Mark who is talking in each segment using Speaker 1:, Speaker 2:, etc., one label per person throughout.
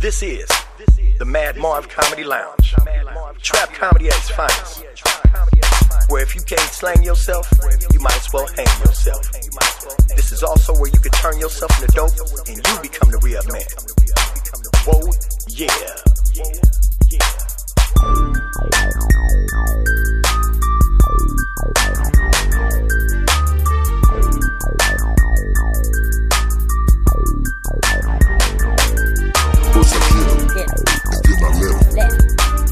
Speaker 1: This is the Mad Marv Comedy Lounge. Trap comedy at its finest. Where if you can't slang yourself, you might as well hang yourself. This is also where you can turn yourself into dope and you become the real man. Whoa, yeah.
Speaker 2: First I hit him, and then I let him.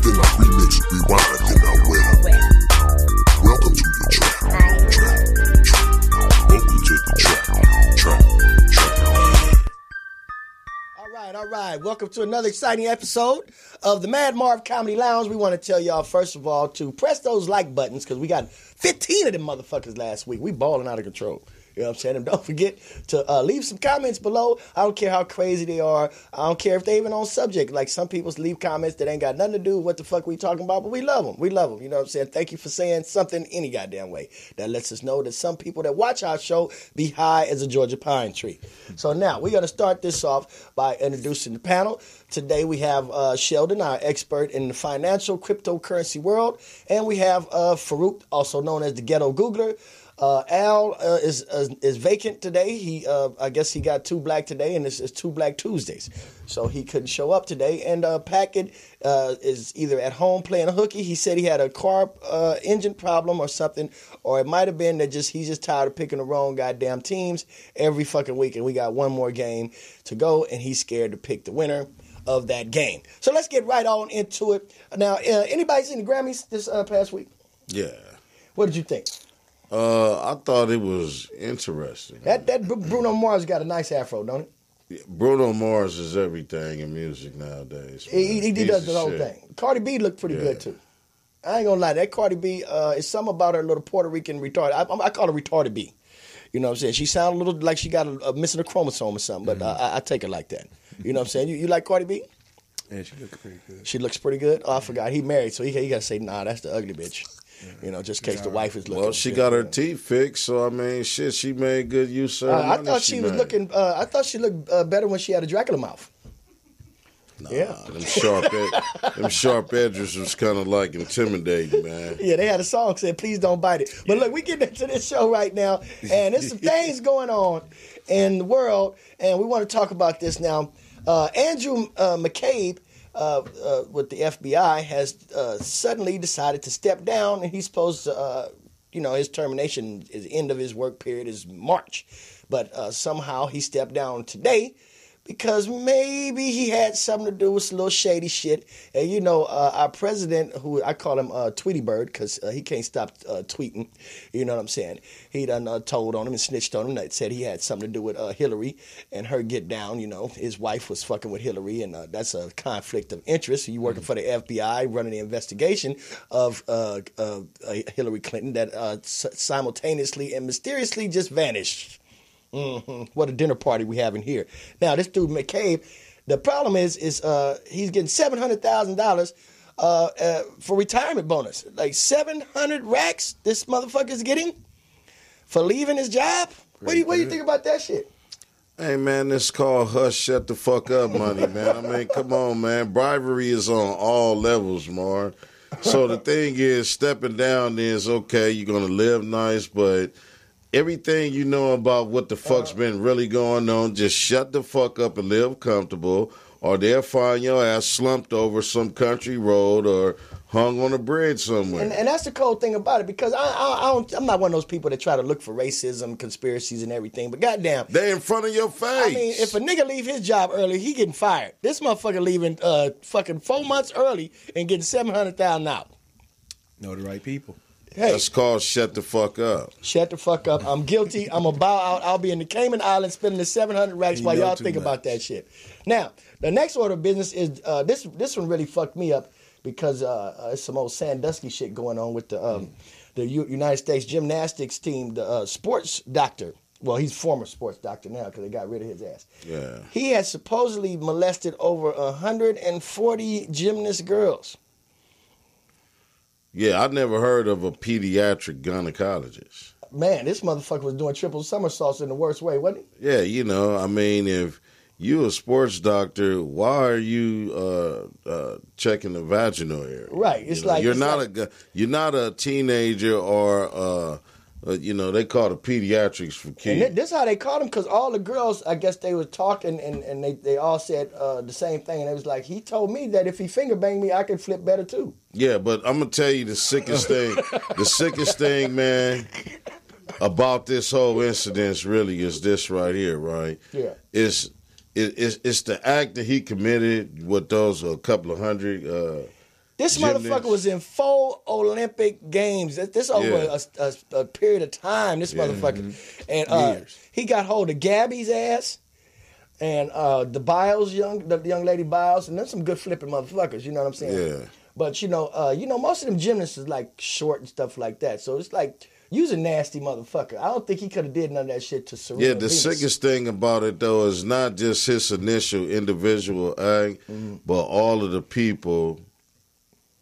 Speaker 2: Then I remix, rewind, then I wet him. Welcome to the trap. Welcome to the trap.
Speaker 3: All right. Welcome to another exciting episode of the Mad Marv Comedy Lounge. We want to tell y'all, first of all, to press those like buttons because we got 15 of them motherfuckers last week. We balling out of control. You know what I'm saying? And don't forget to leave some comments below. I don't care how crazy they are. I don't care if they even on subject. Like some people leave comments that ain't got nothing to do with what the fuck we talking about, but we love them. We love them. You know what I'm saying? Thank you for saying something any goddamn way. That lets us know that some people that watch our show be high as a Georgia pine tree. So now we're going to start this off by introducing the panel. Today we have Sheldon, our expert in the financial cryptocurrency world. And we have Farouk, also known as the Ghetto Googler. Al is vacant today. I guess he got too black today, and it's Too Black Tuesdays, so he couldn't show up today. And Packard is either at home playing a hooky. He said he had a car engine problem or something, or it might have been that he's just tired of picking the wrong goddamn teams every fucking week. And we got one more game to go, and he's scared to pick the winner of that game. So let's get right on into it. Now, anybody seen the Grammys this past week?
Speaker 4: Yeah.
Speaker 3: What did you think?
Speaker 4: I thought it was interesting.
Speaker 3: That Bruno Mars got a nice afro, don't he?
Speaker 4: Bruno Mars is everything in music nowadays.
Speaker 3: He does the whole thing. Cardi B looked pretty good too. I ain't gonna lie, that Cardi B is something about her little Puerto Rican retarded. I call her retarded B. You know what I'm saying? She sounds a little like she got missing a chromosome or something, but I take her like that. You know what I'm saying? You like Cardi B?
Speaker 5: Yeah, she looks pretty good.
Speaker 3: She looks pretty good? Oh, I forgot. He married, so he got to say, nah, that's the ugly bitch. You know, just in case the wife is looking.
Speaker 4: Well, she got her teeth fixed, so I mean, shit, she made good use of her money.
Speaker 3: I thought she was looking. I thought she looked better when she had a Dracula mouth.
Speaker 4: Nah, them sharp edges was kind of like intimidating, man.
Speaker 3: Yeah, they had a song said, "Please don't bite it." But look, we get into this show right now, and there's some things going on in the world, and we want to talk about this now. Andrew McCabe. With the FBI has suddenly decided to step down, and he's supposed to, his termination, his end of his work period is March. But somehow he stepped down today because maybe he had something to do with some little shady shit. And, our president, who I call him Tweety Bird because he can't stop tweeting, you know what I'm saying? He done told on him and snitched on him that said he had something to do with Hillary and her get down. His wife was fucking with Hillary, and that's a conflict of interest. You working for the FBI, running the investigation of Hillary Clinton that simultaneously and mysteriously just vanished. What a dinner party we having here. Now, this dude McCabe, the problem is he's getting $700,000 for retirement bonus. Like 700 racks this motherfucker's getting for leaving his job. What do you think about that shit?
Speaker 4: Hey, man, this is called hush, shut the fuck up money, man. I mean, come on, man. Bribery is on all levels, Marv. So the thing is, stepping down is okay, you're going to live nice, but everything you know about what the fuck's been really going on, just shut the fuck up and live comfortable, or they'll find your ass slumped over some country road or hung on a bridge somewhere.
Speaker 3: And that's the cold thing about it, because I'm not one of those people that try to look for racism, conspiracies, and everything, but goddamn.
Speaker 4: They in front of your face.
Speaker 3: I mean, if a nigga leave his job early, he getting fired. This motherfucker leaving fucking 4 months early and getting $700,000 out.
Speaker 5: Know the right people.
Speaker 3: Hey,
Speaker 4: that's called shut the fuck up.
Speaker 3: Shut the fuck up. I'm guilty. I'm going to bow out. I'll be in the Cayman Islands spending the 700 racks while y'all think about that shit. Now, the next order of business is, this one really fucked me up because it's some old Sandusky shit going on with the United States gymnastics team, the sports doctor. Well, he's former sports doctor now because they got rid of his ass.
Speaker 4: Yeah.
Speaker 3: He has supposedly molested over 140 gymnast girls.
Speaker 4: Yeah, I never heard of a pediatric gynecologist.
Speaker 3: Man, this motherfucker was doing triple somersaults in the worst way, wasn't he?
Speaker 4: Yeah, I mean, if you a sports doctor. Why are you checking the vaginal area?
Speaker 3: Right. It's
Speaker 4: You know,
Speaker 3: like
Speaker 4: you're not a teenager or they call it pediatrics for kids.
Speaker 3: And this how they called him, because all the girls, I guess they were talking, and they all said the same thing. And it was like, he told me that if he finger banged me, I could flip better too.
Speaker 4: Yeah, but I'm gonna tell you the sickest thing, man, about this whole incident really is this right here, right?
Speaker 3: Yeah.
Speaker 4: It's the act that he committed with those a couple of hundred.
Speaker 3: This
Speaker 4: Gymnasts.
Speaker 3: motherfucker was in 4 Olympic Games. This over a period of time. This motherfucker, and he got hold of Gabby's ass, and the young lady Biles, and then some good flipping motherfuckers. You know what I'm saying?
Speaker 4: Yeah.
Speaker 3: But most of them gymnasts is like short and stuff like that. So it's like, you's a nasty motherfucker. I don't think he could have did none of that shit to Serena.
Speaker 4: Yeah, the sickest thing about it though is not just his initial individual act, but all of the people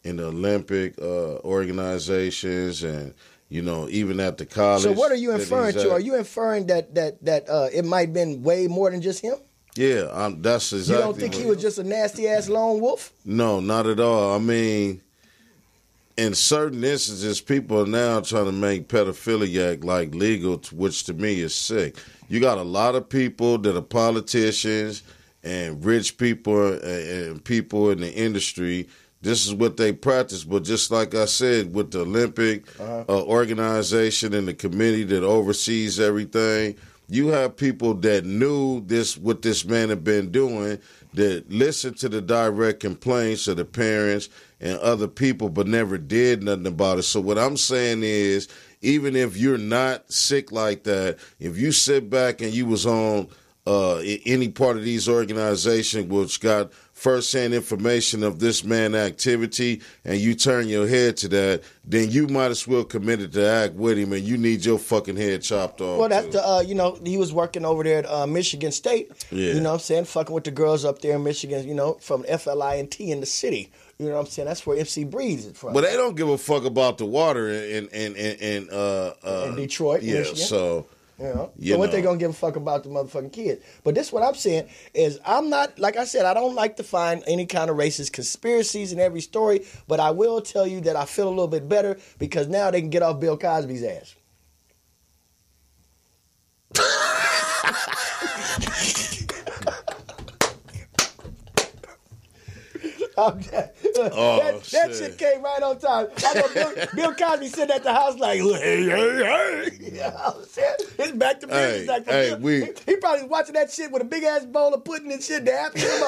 Speaker 4: in the Olympic organizations and, even at the college.
Speaker 3: So what are you inferring to? Are you inferring that it might have been way more than just him?
Speaker 4: Yeah, that's exactly.
Speaker 3: You don't think he was just a nasty ass lone wolf?
Speaker 4: No, not at all. I mean, in certain instances, people are now trying to make pedophilia like legal, which to me is sick. You got a lot of people that are politicians and rich people and people in the industry. This is what they practice, but just like I said, with the Olympic organization and the committee that oversees everything, you have people that knew what this man had been doing, that listened to the direct complaints of the parents and other people, but never did nothing about it. So what I'm saying is, even if you're not sick like that, if you sit back and you was on any part of these organizations which got first-hand information of this man's activity and you turn your head to that, then you might as well committed to act with him and you need your fucking head chopped off.
Speaker 3: Well, that's he was working over there at Michigan State.
Speaker 4: Yeah.
Speaker 3: You know what I'm saying? Fucking with the girls up there in Michigan, from FLINT in the city. You know what I'm saying? That's where MC Breeze is from.
Speaker 4: But they don't give a fuck about the water in
Speaker 3: Detroit,
Speaker 4: yeah,
Speaker 3: Michigan.
Speaker 4: So...
Speaker 3: So what they gonna give a fuck about the motherfucking kids? But this what I'm saying is, I'm not, like I said, I don't like to find any kind of racist conspiracies in every story, but I will tell you that I feel a little bit better because now they can get off Bill Cosby's ass. That shit came right on time. I know Bill Cosby sitting at the house like, hey. You know what I'm saying? It's back to business. He probably was watching that shit with a big ass bowl of pudding and shit. The happiest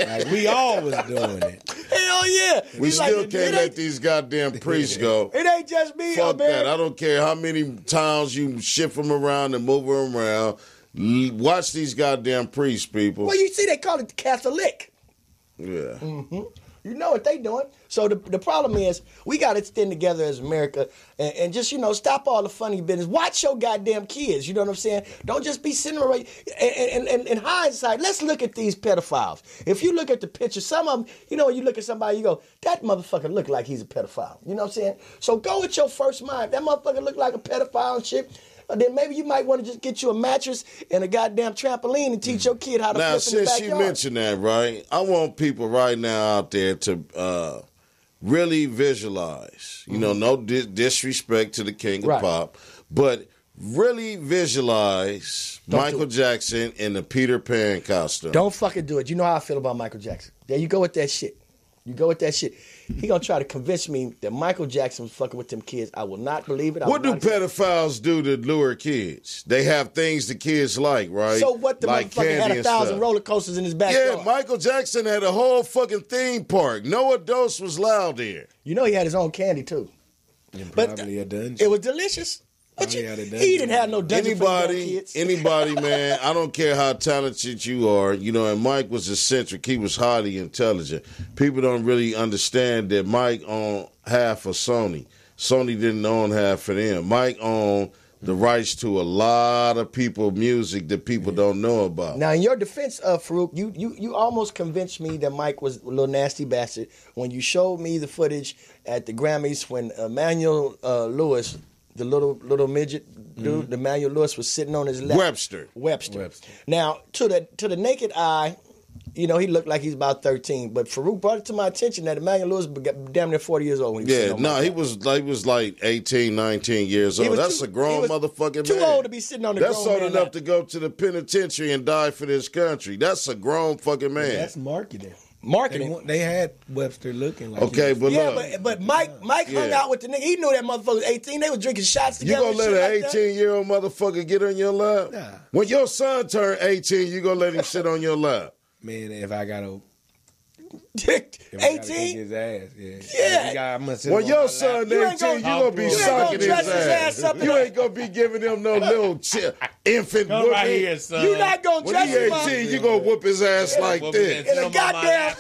Speaker 5: like we always doing it.
Speaker 3: Hell yeah.
Speaker 4: We still can't let these goddamn priests go.
Speaker 3: It ain't just me.
Speaker 4: Fuck that. I don't care how many times you shift them around and move them around. Watch these goddamn priests, people.
Speaker 3: Well, you see, they call it Catholic.
Speaker 4: Yeah.
Speaker 3: Mm-hmm. You know what they doing. So the problem is, we got to stand together as America and just, stop all the funny business. Watch your goddamn kids. You know what I'm saying? Don't just be sitting around. And in hindsight, let's look at these pedophiles. If you look at the picture, some of them, when you look at somebody, you go, that motherfucker look like he's a pedophile. You know what I'm saying? So go with your first mind. If that motherfucker look like a pedophile and shit, then maybe you might want to just get you a mattress and a goddamn trampoline and teach your kid how to
Speaker 4: now,
Speaker 3: flip in the backyard.
Speaker 4: Now, since you mentioned that, right, I want people right now out there to really visualize, no disrespect to the king of pop, but really visualize Michael Jackson in the Peter Pan costume.
Speaker 3: Don't fucking do it. You know how I feel about Michael Jackson. There you go with that shit. He gonna try to convince me that Michael Jackson was fucking with them kids. I will not believe it.
Speaker 4: What do pedophiles do to lure kids? They have things the kids like, right?
Speaker 3: So what? The
Speaker 4: like
Speaker 3: motherfucker had 1,000 roller coasters in his backyard.
Speaker 4: Yeah, Michael Jackson had a whole fucking theme park. No adults was allowed there.
Speaker 3: He had his own candy too.
Speaker 5: And probably a dungeon.
Speaker 3: It was delicious. But he didn't have no dungeon for kids.
Speaker 4: Anybody, man, I don't care how talented you are, and Mike was eccentric. He was highly intelligent. People don't really understand that Mike owned half of Sony. Sony didn't own half of them. Mike owned the rights to a lot of people's music that people don't know about.
Speaker 3: Now, in your defense, Farouk, you almost convinced me that Mike was a little nasty bastard when you showed me the footage at the Grammys when Emmanuel Lewis the little midget dude, the Emmanuel Lewis, was sitting on his lap. Webster. Now, to the naked eye, you know, he looked like he's about 13. But Farouk brought it to my attention that Emmanuel Lewis got damn near 40 years old when he was sitting on my lap.
Speaker 4: He was like 18, 19 years old. That's a grown motherfucking man.
Speaker 3: Too old to be sitting on the grown man.
Speaker 4: That's old enough to go to the penitentiary and die for this country. That's a grown fucking man.
Speaker 5: That's marketing.
Speaker 3: Marketing.
Speaker 5: They had Webster looking like
Speaker 4: okay, but
Speaker 3: look. But Mike hung out with the nigga. He knew that motherfucker was 18. They was drinking shots together.
Speaker 4: You gonna let an 18-year-old motherfucker get on your lap?
Speaker 5: Nah.
Speaker 4: When your son turn 18, you gonna let him sit on your lap?
Speaker 5: Man, if I gotta
Speaker 3: 18?
Speaker 5: His ass,
Speaker 3: Yeah.
Speaker 4: When your son 18, you gonna be sucking his ass. You ain't gonna be giving him no little infant
Speaker 5: Come
Speaker 4: whooping.
Speaker 5: right here, son.
Speaker 3: You not gonna
Speaker 4: When
Speaker 3: dress
Speaker 4: he
Speaker 3: him up.
Speaker 4: 18, you gonna whoop his ass like this.
Speaker 3: In a goddamn,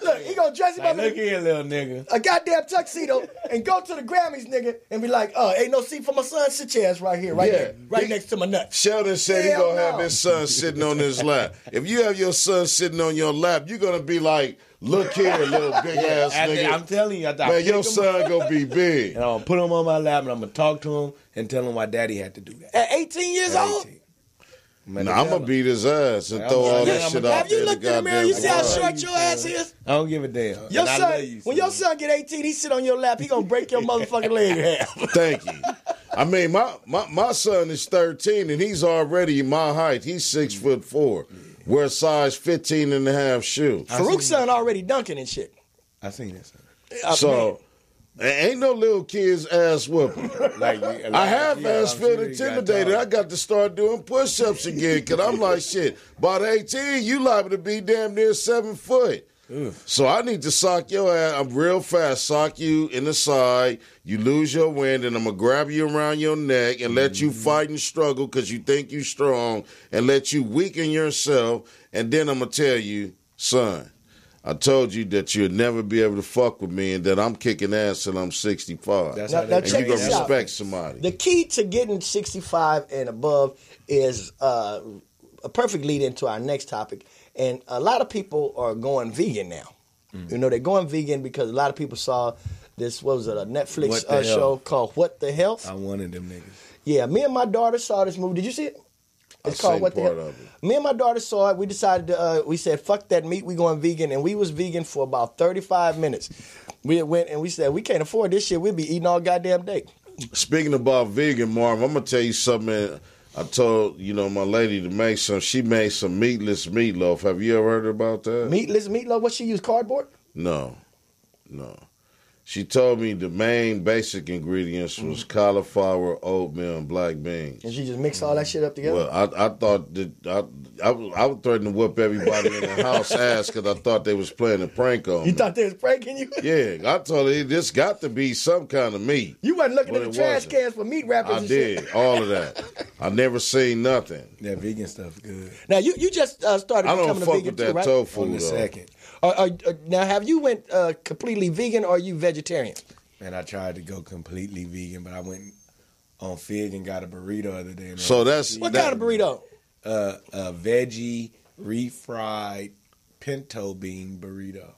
Speaker 3: look, he gonna dress him up
Speaker 5: Look
Speaker 3: in
Speaker 5: here, little nigga.
Speaker 3: a goddamn tuxedo and go to the Grammys, nigga, and be like, ain't no seat for my son. Sit your ass right here, right next to my nuts.
Speaker 4: Sheldon said he gonna have his son sitting on his lap. If you have your son sitting on your lap, you're gonna be like, look here, little big ass nigga.
Speaker 5: I'm telling you,
Speaker 4: Man, your son gonna be big.
Speaker 5: And I'm gonna put him on my lap and I'm gonna talk to him and tell him why daddy had to do that.
Speaker 3: At 18 years old?
Speaker 4: I'm gonna beat his ass and throw all that shit out
Speaker 3: Have you
Speaker 4: there.
Speaker 3: looked in the mirror? You see how short your ass is?
Speaker 5: I don't give a damn.
Speaker 3: Your son, when your son get 18, he sit on your lap, he gonna break your motherfucking leg in half.
Speaker 4: Thank you. I mean, my son is 13 and he's already my height. He's 6'4". Wears size 15 and a half shoe.
Speaker 3: Farouk's son already dunking and shit.
Speaker 5: I seen that, son.
Speaker 4: So ain't no little kid's ass whooping. I have ass feel intimidated. I got to start doing push-ups again because I'm like, shit, by the 18, you liable to be damn near 7 foot. So I need to sock your ass. I'm real fast. Sock you in the side. You lose your wind, and I'm going to grab you around your neck and let you fight and struggle because you think you strong and let you weaken yourself. And then I'm going to tell you, son, I told you that you'll never be able to fuck with me and that I'm kicking ass till I'm 65.
Speaker 5: That's
Speaker 3: Now
Speaker 4: and you're going to
Speaker 3: out.
Speaker 4: respect somebody.
Speaker 3: The key to getting 65 and above is a perfect lead into our next topic. And a lot of people are going vegan now. You know, they're going vegan because a lot of people saw this, what was it, a Netflix show called What the Health?
Speaker 5: I'm one of them niggas.
Speaker 3: Yeah, me and my daughter saw this movie. Did you see it? It's called What the Health. Me and my daughter saw it. We decided to, we said, fuck that meat, we going vegan. And we was vegan for about 35 minutes. We went and we said, we can't afford this shit. We'll be eating all goddamn day.
Speaker 4: Speaking about vegan, Marv, I'm going to tell you something. I told, my lady to make some. She made some meatless meatloaf. Have you ever heard about that?
Speaker 3: Meatless meatloaf? What she use, cardboard?
Speaker 4: No. She told me the main basic ingredients was cauliflower, oatmeal, and black beans.
Speaker 3: And she just mixed all that shit up together?
Speaker 4: Well, I thought that I was threatening to whoop everybody in the house ass because I thought they was playing a prank on me.
Speaker 3: You thought they was pranking you?
Speaker 4: Yeah, I told her this got to be some kind of meat.
Speaker 3: You wasn't looking
Speaker 4: But
Speaker 3: at the
Speaker 4: it
Speaker 3: trash
Speaker 4: wasn't.
Speaker 3: cans for meat wrappers
Speaker 4: I
Speaker 3: and
Speaker 4: did,
Speaker 3: shit?
Speaker 4: all of that. I never seen nothing.
Speaker 5: That vegan stuff good.
Speaker 3: Now, you just started
Speaker 4: I don't
Speaker 3: becoming a
Speaker 4: fuck
Speaker 3: vegan
Speaker 4: with that
Speaker 3: too, right?
Speaker 4: tofu,
Speaker 5: On the
Speaker 4: though.
Speaker 5: second.
Speaker 3: Now, have you went completely vegan or are you vegetarian?
Speaker 5: Man, I tried to go completely vegan, but I went on Fig and got a burrito the other day.
Speaker 4: So that's
Speaker 3: What kind of burrito?
Speaker 5: A veggie, refried, pinto bean burrito.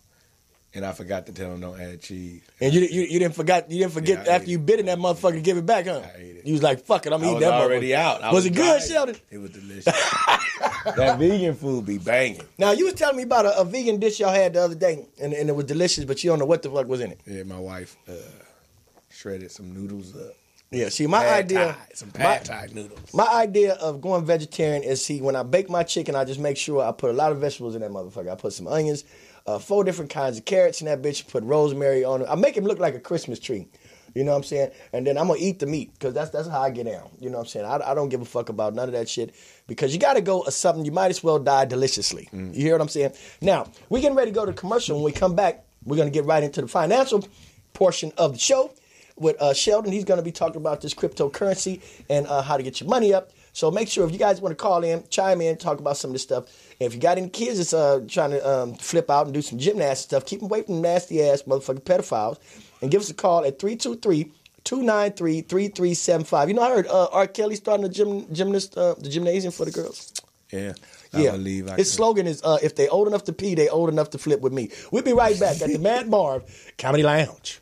Speaker 5: And I forgot to tell them don't add cheese.
Speaker 3: And you didn't forget
Speaker 5: Yeah, I
Speaker 3: after
Speaker 5: ate
Speaker 3: you
Speaker 5: it.
Speaker 3: bit in that motherfucker, give it back, huh?
Speaker 5: I ate it.
Speaker 3: You was like, fuck it, I'm
Speaker 5: I
Speaker 3: eating
Speaker 5: was
Speaker 3: that
Speaker 5: already
Speaker 3: motherfucker.
Speaker 5: out. I
Speaker 3: Was it good,
Speaker 5: dying.
Speaker 3: Sheldon?
Speaker 5: It was delicious. That vegan food be banging.
Speaker 3: Now, you was telling me about a vegan dish y'all had the other day, and it was delicious, but you don't know what the fuck was in it.
Speaker 5: Yeah, my wife shredded some noodles up.
Speaker 3: Yeah, see, my
Speaker 5: Pad
Speaker 3: idea...
Speaker 5: Thai, some pad Thai noodles.
Speaker 3: My idea of going vegetarian is, when I bake my chicken, I just make sure I put a lot of vegetables in that motherfucker. I put some onions, 4 different kinds of carrots in that bitch, put rosemary on it. I make him look like a Christmas tree. You know what I'm saying? And then I'm going to eat the meat because that's how I get down. You know what I'm saying? I don't give a fuck about none of that shit because you got to go something. You might as well die deliciously. You hear what I'm saying? Now, we're getting ready to go to commercial. When we come back, we're going to get right into the financial portion of the show with Sheldon. He's going to be talking about this cryptocurrency and how to get your money up. So make sure if you guys want to call in, chime in, talk about some of this stuff. And if you got any kids that's trying to flip out and do some gymnastics stuff, keep them away from nasty-ass motherfucking pedophiles. And give us a call at 323-293-3375. You know, I heard R. Kelly starting the gymnasium for the girls.
Speaker 5: Yeah.
Speaker 3: Yeah.
Speaker 5: I believe
Speaker 3: His slogan is, if they old enough to pee, they old enough to flip with me. We'll be right back at the Mad Marv Comedy Lounge.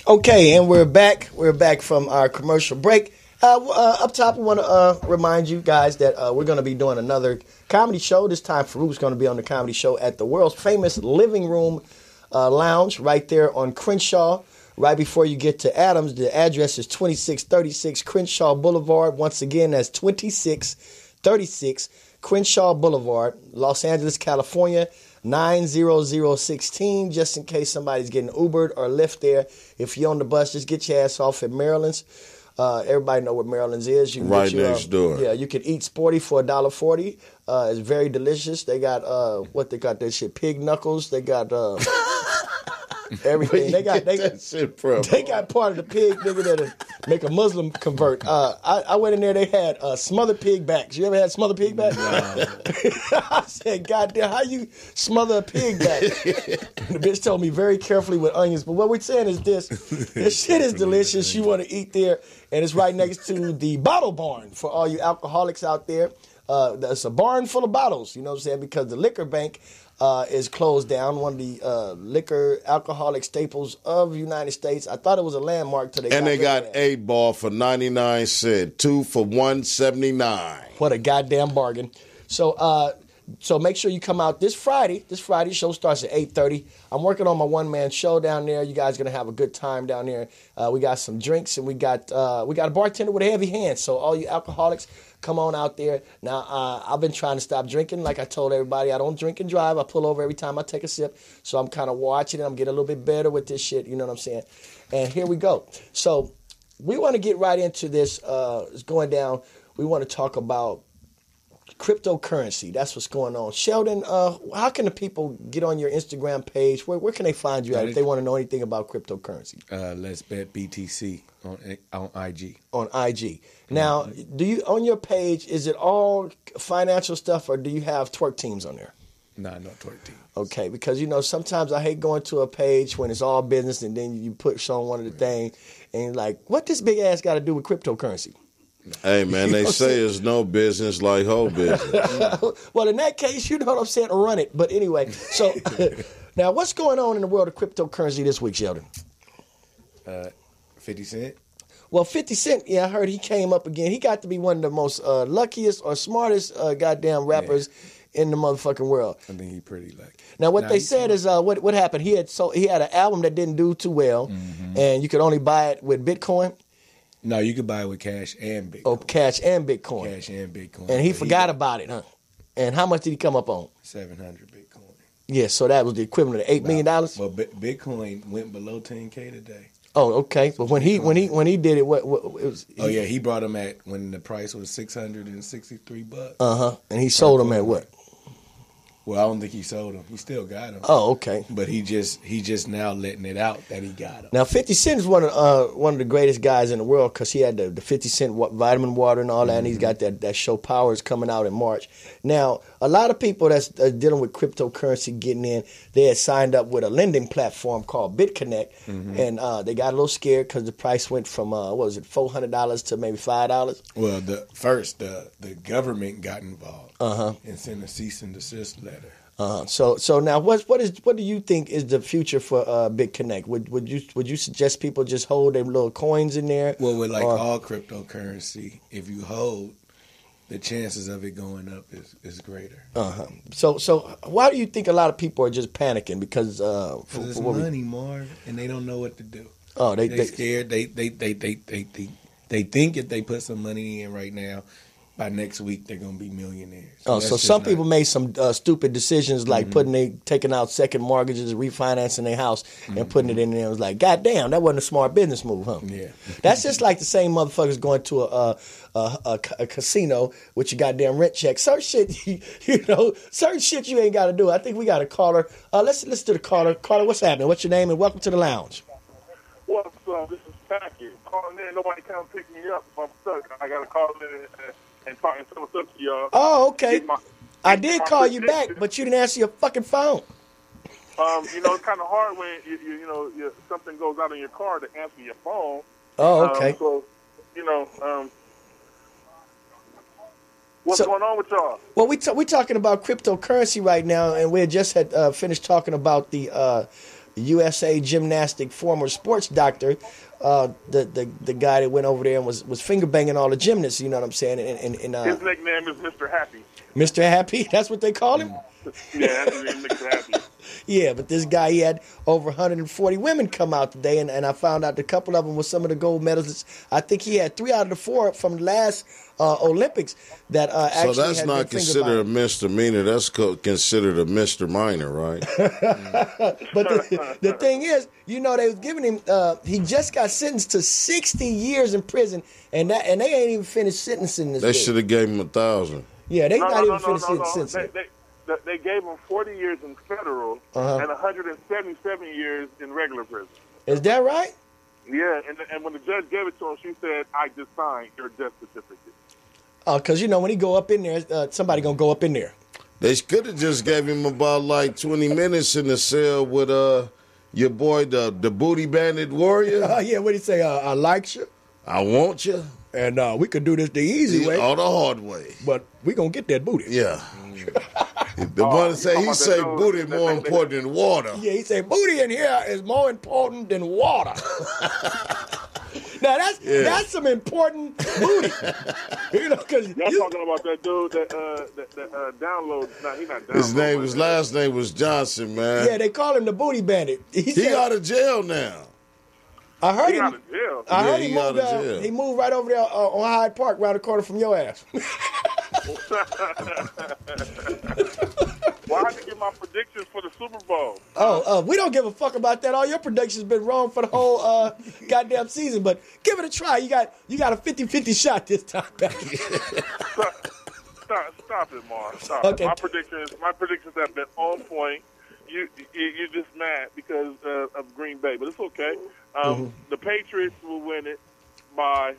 Speaker 3: Okay, and we're back. We're back from our commercial break. Up top, I want to remind you guys that we're going to be doing another comedy show. This time, Farouk's going to be on the comedy show at the world's famous Living Room Lounge right there on Crenshaw. Right before you get to Adams, the address is 2636 Crenshaw Boulevard. Once again, that's 2636 Crenshaw Boulevard, Los Angeles, California, 90016. Just in case somebody's getting Ubered or Lyft there. If you're on the bus, just get your ass off at Maryland's. Everybody know what Maryland's is. You can
Speaker 4: Right
Speaker 3: get
Speaker 4: next door.
Speaker 3: Yeah, you can eat Sporty for $1.40. It's very delicious. They got what they got that shit, pig knuckles. They got everything. They got
Speaker 4: that shit from.
Speaker 3: they got part of the pig nigga that'll make a Muslim convert. I went in there. They had smothered pig backs. You ever had smothered pig backs?
Speaker 5: No.
Speaker 3: I said, "Goddamn, how you smother a pig back?" The bitch told me very carefully with onions. But what we're saying is this: this shit is delicious. You want to eat there, and it's right next to the bottle barn for all you alcoholics out there. That's a barn full of bottles. You know what I'm saying? Because the liquor bank is closed down, one of the liquor alcoholic staples of the United States. I thought it was a landmark till
Speaker 4: And they got 8 ball for 99 cents, 2 for 179.
Speaker 3: What a goddamn bargain. So make sure you come out this Friday. This Friday show starts at 8:30. I'm working on my one-man show down there. You guys are gonna have a good time down there. We got some drinks and we got a bartender with a heavy hand. So all you alcoholics, come on out there. Now, I've been trying to stop drinking. Like I told everybody, I don't drink and drive. I pull over every time I take a sip. So I'm kind of watching it. I'm getting a little bit better with this shit. You know what I'm saying? And here we go. So we want to get right into this. It's going down. We want to talk about cryptocurrency. That's what's going on. Sheldon, how can the people get on your Instagram page? Where can they find you at if they want to know anything about cryptocurrency?
Speaker 5: Let's bet BTC on IG.
Speaker 3: On IG. Now, do you on your page, is it all financial stuff or do you have twerk teams on there?
Speaker 5: Nah, no twerk team.
Speaker 3: Okay, because sometimes I hate going to a page when it's all business and then you push on one of the things and you're like, what this big ass got to do with cryptocurrency?
Speaker 4: Hey, man, they say it's no business like whole business.
Speaker 3: Well, in that case, you know what I'm saying, run it. But anyway, so now what's going on in the world of cryptocurrency this week, Sheldon?
Speaker 5: 50 Cent?
Speaker 3: Well, 50 Cent, yeah, I heard he came up again. He got to be one of the most luckiest or smartest goddamn rappers in the motherfucking world.
Speaker 5: I think he pretty lucky.
Speaker 3: Now, what they said is what happened. He had an album that didn't do too well, and you could only buy it with Bitcoin.
Speaker 5: No, you could buy it with cash and Bitcoin.
Speaker 3: Oh, cash and Bitcoin.
Speaker 5: Cash and Bitcoin.
Speaker 3: And he forgot about it, huh? And how much did he come up on?
Speaker 5: 700 Bitcoin.
Speaker 3: Yeah, so that was the equivalent of $8 million.
Speaker 5: Well, Bitcoin went below 10K today.
Speaker 3: Oh, okay. But when he did it, what it was?
Speaker 5: He brought them at when the price was $663.
Speaker 3: And he sold them at what?
Speaker 5: Well, I don't think he sold them. He still got them.
Speaker 3: Oh, okay.
Speaker 5: But he just now letting it out that he got them.
Speaker 3: Now, 50 Cent is one of the greatest guys in the world because he had the 50 Cent vitamin water and all that, and he's got that show Powers coming out in March. Now, a lot of people that's dealing with cryptocurrency getting in, they had signed up with a lending platform called BitConnect, and they got a little scared because the price went from, $400 to maybe $5?
Speaker 5: Well, the government got involved and sent a cease and desist letter.
Speaker 3: So now, what do you think is the future for BitConnect? Would you suggest people just hold their little coins in there?
Speaker 5: Well, with all cryptocurrency, if you hold, the chances of it going up is greater.
Speaker 3: So why do you think a lot of people are just panicking? Because
Speaker 5: it's money, Marv, and they don't know what to do.
Speaker 3: Oh, they
Speaker 5: scared. They think if they put some money in right now, by next week they're gonna be millionaires.
Speaker 3: So some people made some stupid decisions like taking out second mortgages, refinancing their house, and putting it in there. It was like, God damn, that wasn't a smart business move, huh?
Speaker 5: Yeah,
Speaker 3: that's just like the same motherfuckers going to a casino with your goddamn rent check. Certain shit, certain shit you ain't got to do. I think we got a caller. Let's do the caller. Caller, what's happening? What's your name and welcome to the lounge.
Speaker 6: What's up? This is Packy. Calling in, nobody come pick me up if I'm stuck. I got to call in and talk and tell what's up to y'all.
Speaker 3: Oh, okay. I did call you back, but you didn't answer your fucking phone.
Speaker 6: It's kind of hard when something goes out on your car to answer your phone.
Speaker 3: Oh, okay.
Speaker 6: What's going on with y'all?
Speaker 3: Well, we're talking about cryptocurrency right now, and we just had finished talking about the USA gymnastic former sports doctor, the guy that went over there and was finger banging all the gymnasts. You know what I'm saying? And
Speaker 6: his nickname is Mr. Happy.
Speaker 3: Mr. Happy, that's what they call him.
Speaker 6: Yeah, that's his name, Mr. Happy.
Speaker 3: Yeah, but this guy, he had over 140 women come out today, and I found out a couple of them were some of the gold medalists. I think he had 3 out of the 4 from the last Olympics that actually.
Speaker 4: So that's
Speaker 3: had
Speaker 4: not
Speaker 3: been
Speaker 4: considered a misdemeanor. That's considered a misdemeanor, right?
Speaker 3: But the thing is, you know, they was giving him. He just got sentenced to 60 years in prison, and they ain't even finished sentencing this.
Speaker 4: They
Speaker 3: dude.
Speaker 4: should have gave him 1,000.
Speaker 3: Yeah, they not even
Speaker 6: No.
Speaker 3: finished sentencing.
Speaker 6: They gave him 40 years in federal and 177 years in regular prison.
Speaker 3: Is that right?
Speaker 6: Yeah, and when the judge gave it to him, she said, "I just signed your death certificate."
Speaker 3: Because you know when he go up in there, somebody gonna go up in there.
Speaker 4: They could have just gave him about like 20 minutes in the cell with your boy, the booty bandit warrior.
Speaker 3: Yeah, what he say? I like you,
Speaker 4: I want you.
Speaker 3: and we could do this the easy way,
Speaker 4: Or the hard way.
Speaker 3: but we gonna get that booty.
Speaker 4: Yeah. The one say he say booty more important than water.
Speaker 3: Yeah, he say booty in here is more important than water. Now that's some important booty. You know, because
Speaker 6: Y'all talking about that dude that downloads? No, he not downloading.
Speaker 4: His last name was Johnson, man.
Speaker 3: yeah, they call him the booty bandit.
Speaker 4: He
Speaker 3: said,
Speaker 4: out of jail now.
Speaker 3: I heard
Speaker 6: He
Speaker 3: him.
Speaker 6: out of jail.
Speaker 3: I heard
Speaker 4: Yeah,
Speaker 3: he
Speaker 4: he out
Speaker 3: moved.
Speaker 4: of jail.
Speaker 3: He moved right over there on Hyde Park, around the corner from your ass.
Speaker 6: Well, I have to get my predictions for the Super Bowl.
Speaker 3: We don't give a fuck about that. All your predictions been wrong for the whole goddamn season. But give it a try. You got a 50-50 shot this time.
Speaker 6: Stop it, Marv. Stop
Speaker 3: Okay.
Speaker 6: it. My predictions have been on point. You're just mad because of Green Bay, but it's okay. The Patriots will win it by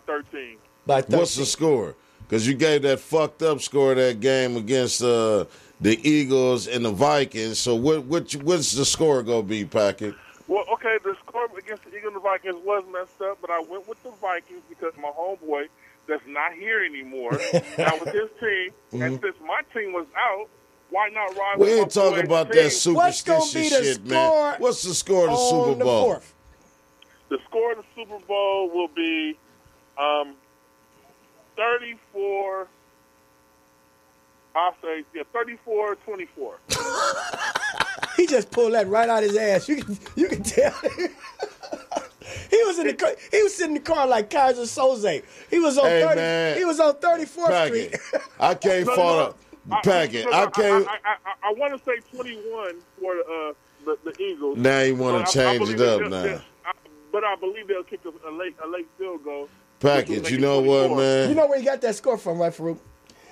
Speaker 6: 13.
Speaker 3: By
Speaker 4: What's the score? Because you gave that fucked up score of that game against the Eagles and the Vikings. So what's the score going to be, Packard?
Speaker 6: Well, okay, the score against the Eagles and the Vikings was messed up, but I went with the Vikings because my homeboy that's not here anymore, that was his team, and since my team was out, why not ride
Speaker 4: We
Speaker 6: with
Speaker 4: ain't
Speaker 6: my
Speaker 4: talking
Speaker 6: boy's
Speaker 4: about
Speaker 6: team?
Speaker 4: that superstitious shit, man. What's the score of the
Speaker 3: on
Speaker 4: Super
Speaker 3: the
Speaker 4: Bowl?
Speaker 3: 4th?
Speaker 6: The score of the Super Bowl will be 34. I'll say 34-24.
Speaker 3: He just pulled that right out his ass. You can tell. He was in the car. He was sitting in the car like Kaiser Soze. He was on 30.
Speaker 4: Man.
Speaker 3: He was on 34th Street.
Speaker 4: Packard, I can't fault Packard. I can't.
Speaker 6: I want to say 21 for the Eagles.
Speaker 4: Now you want to change it up now.
Speaker 6: But I believe they'll kick a late field goal.
Speaker 4: Packard, you know what, man?
Speaker 3: You know where he got that score from, right, Farouk?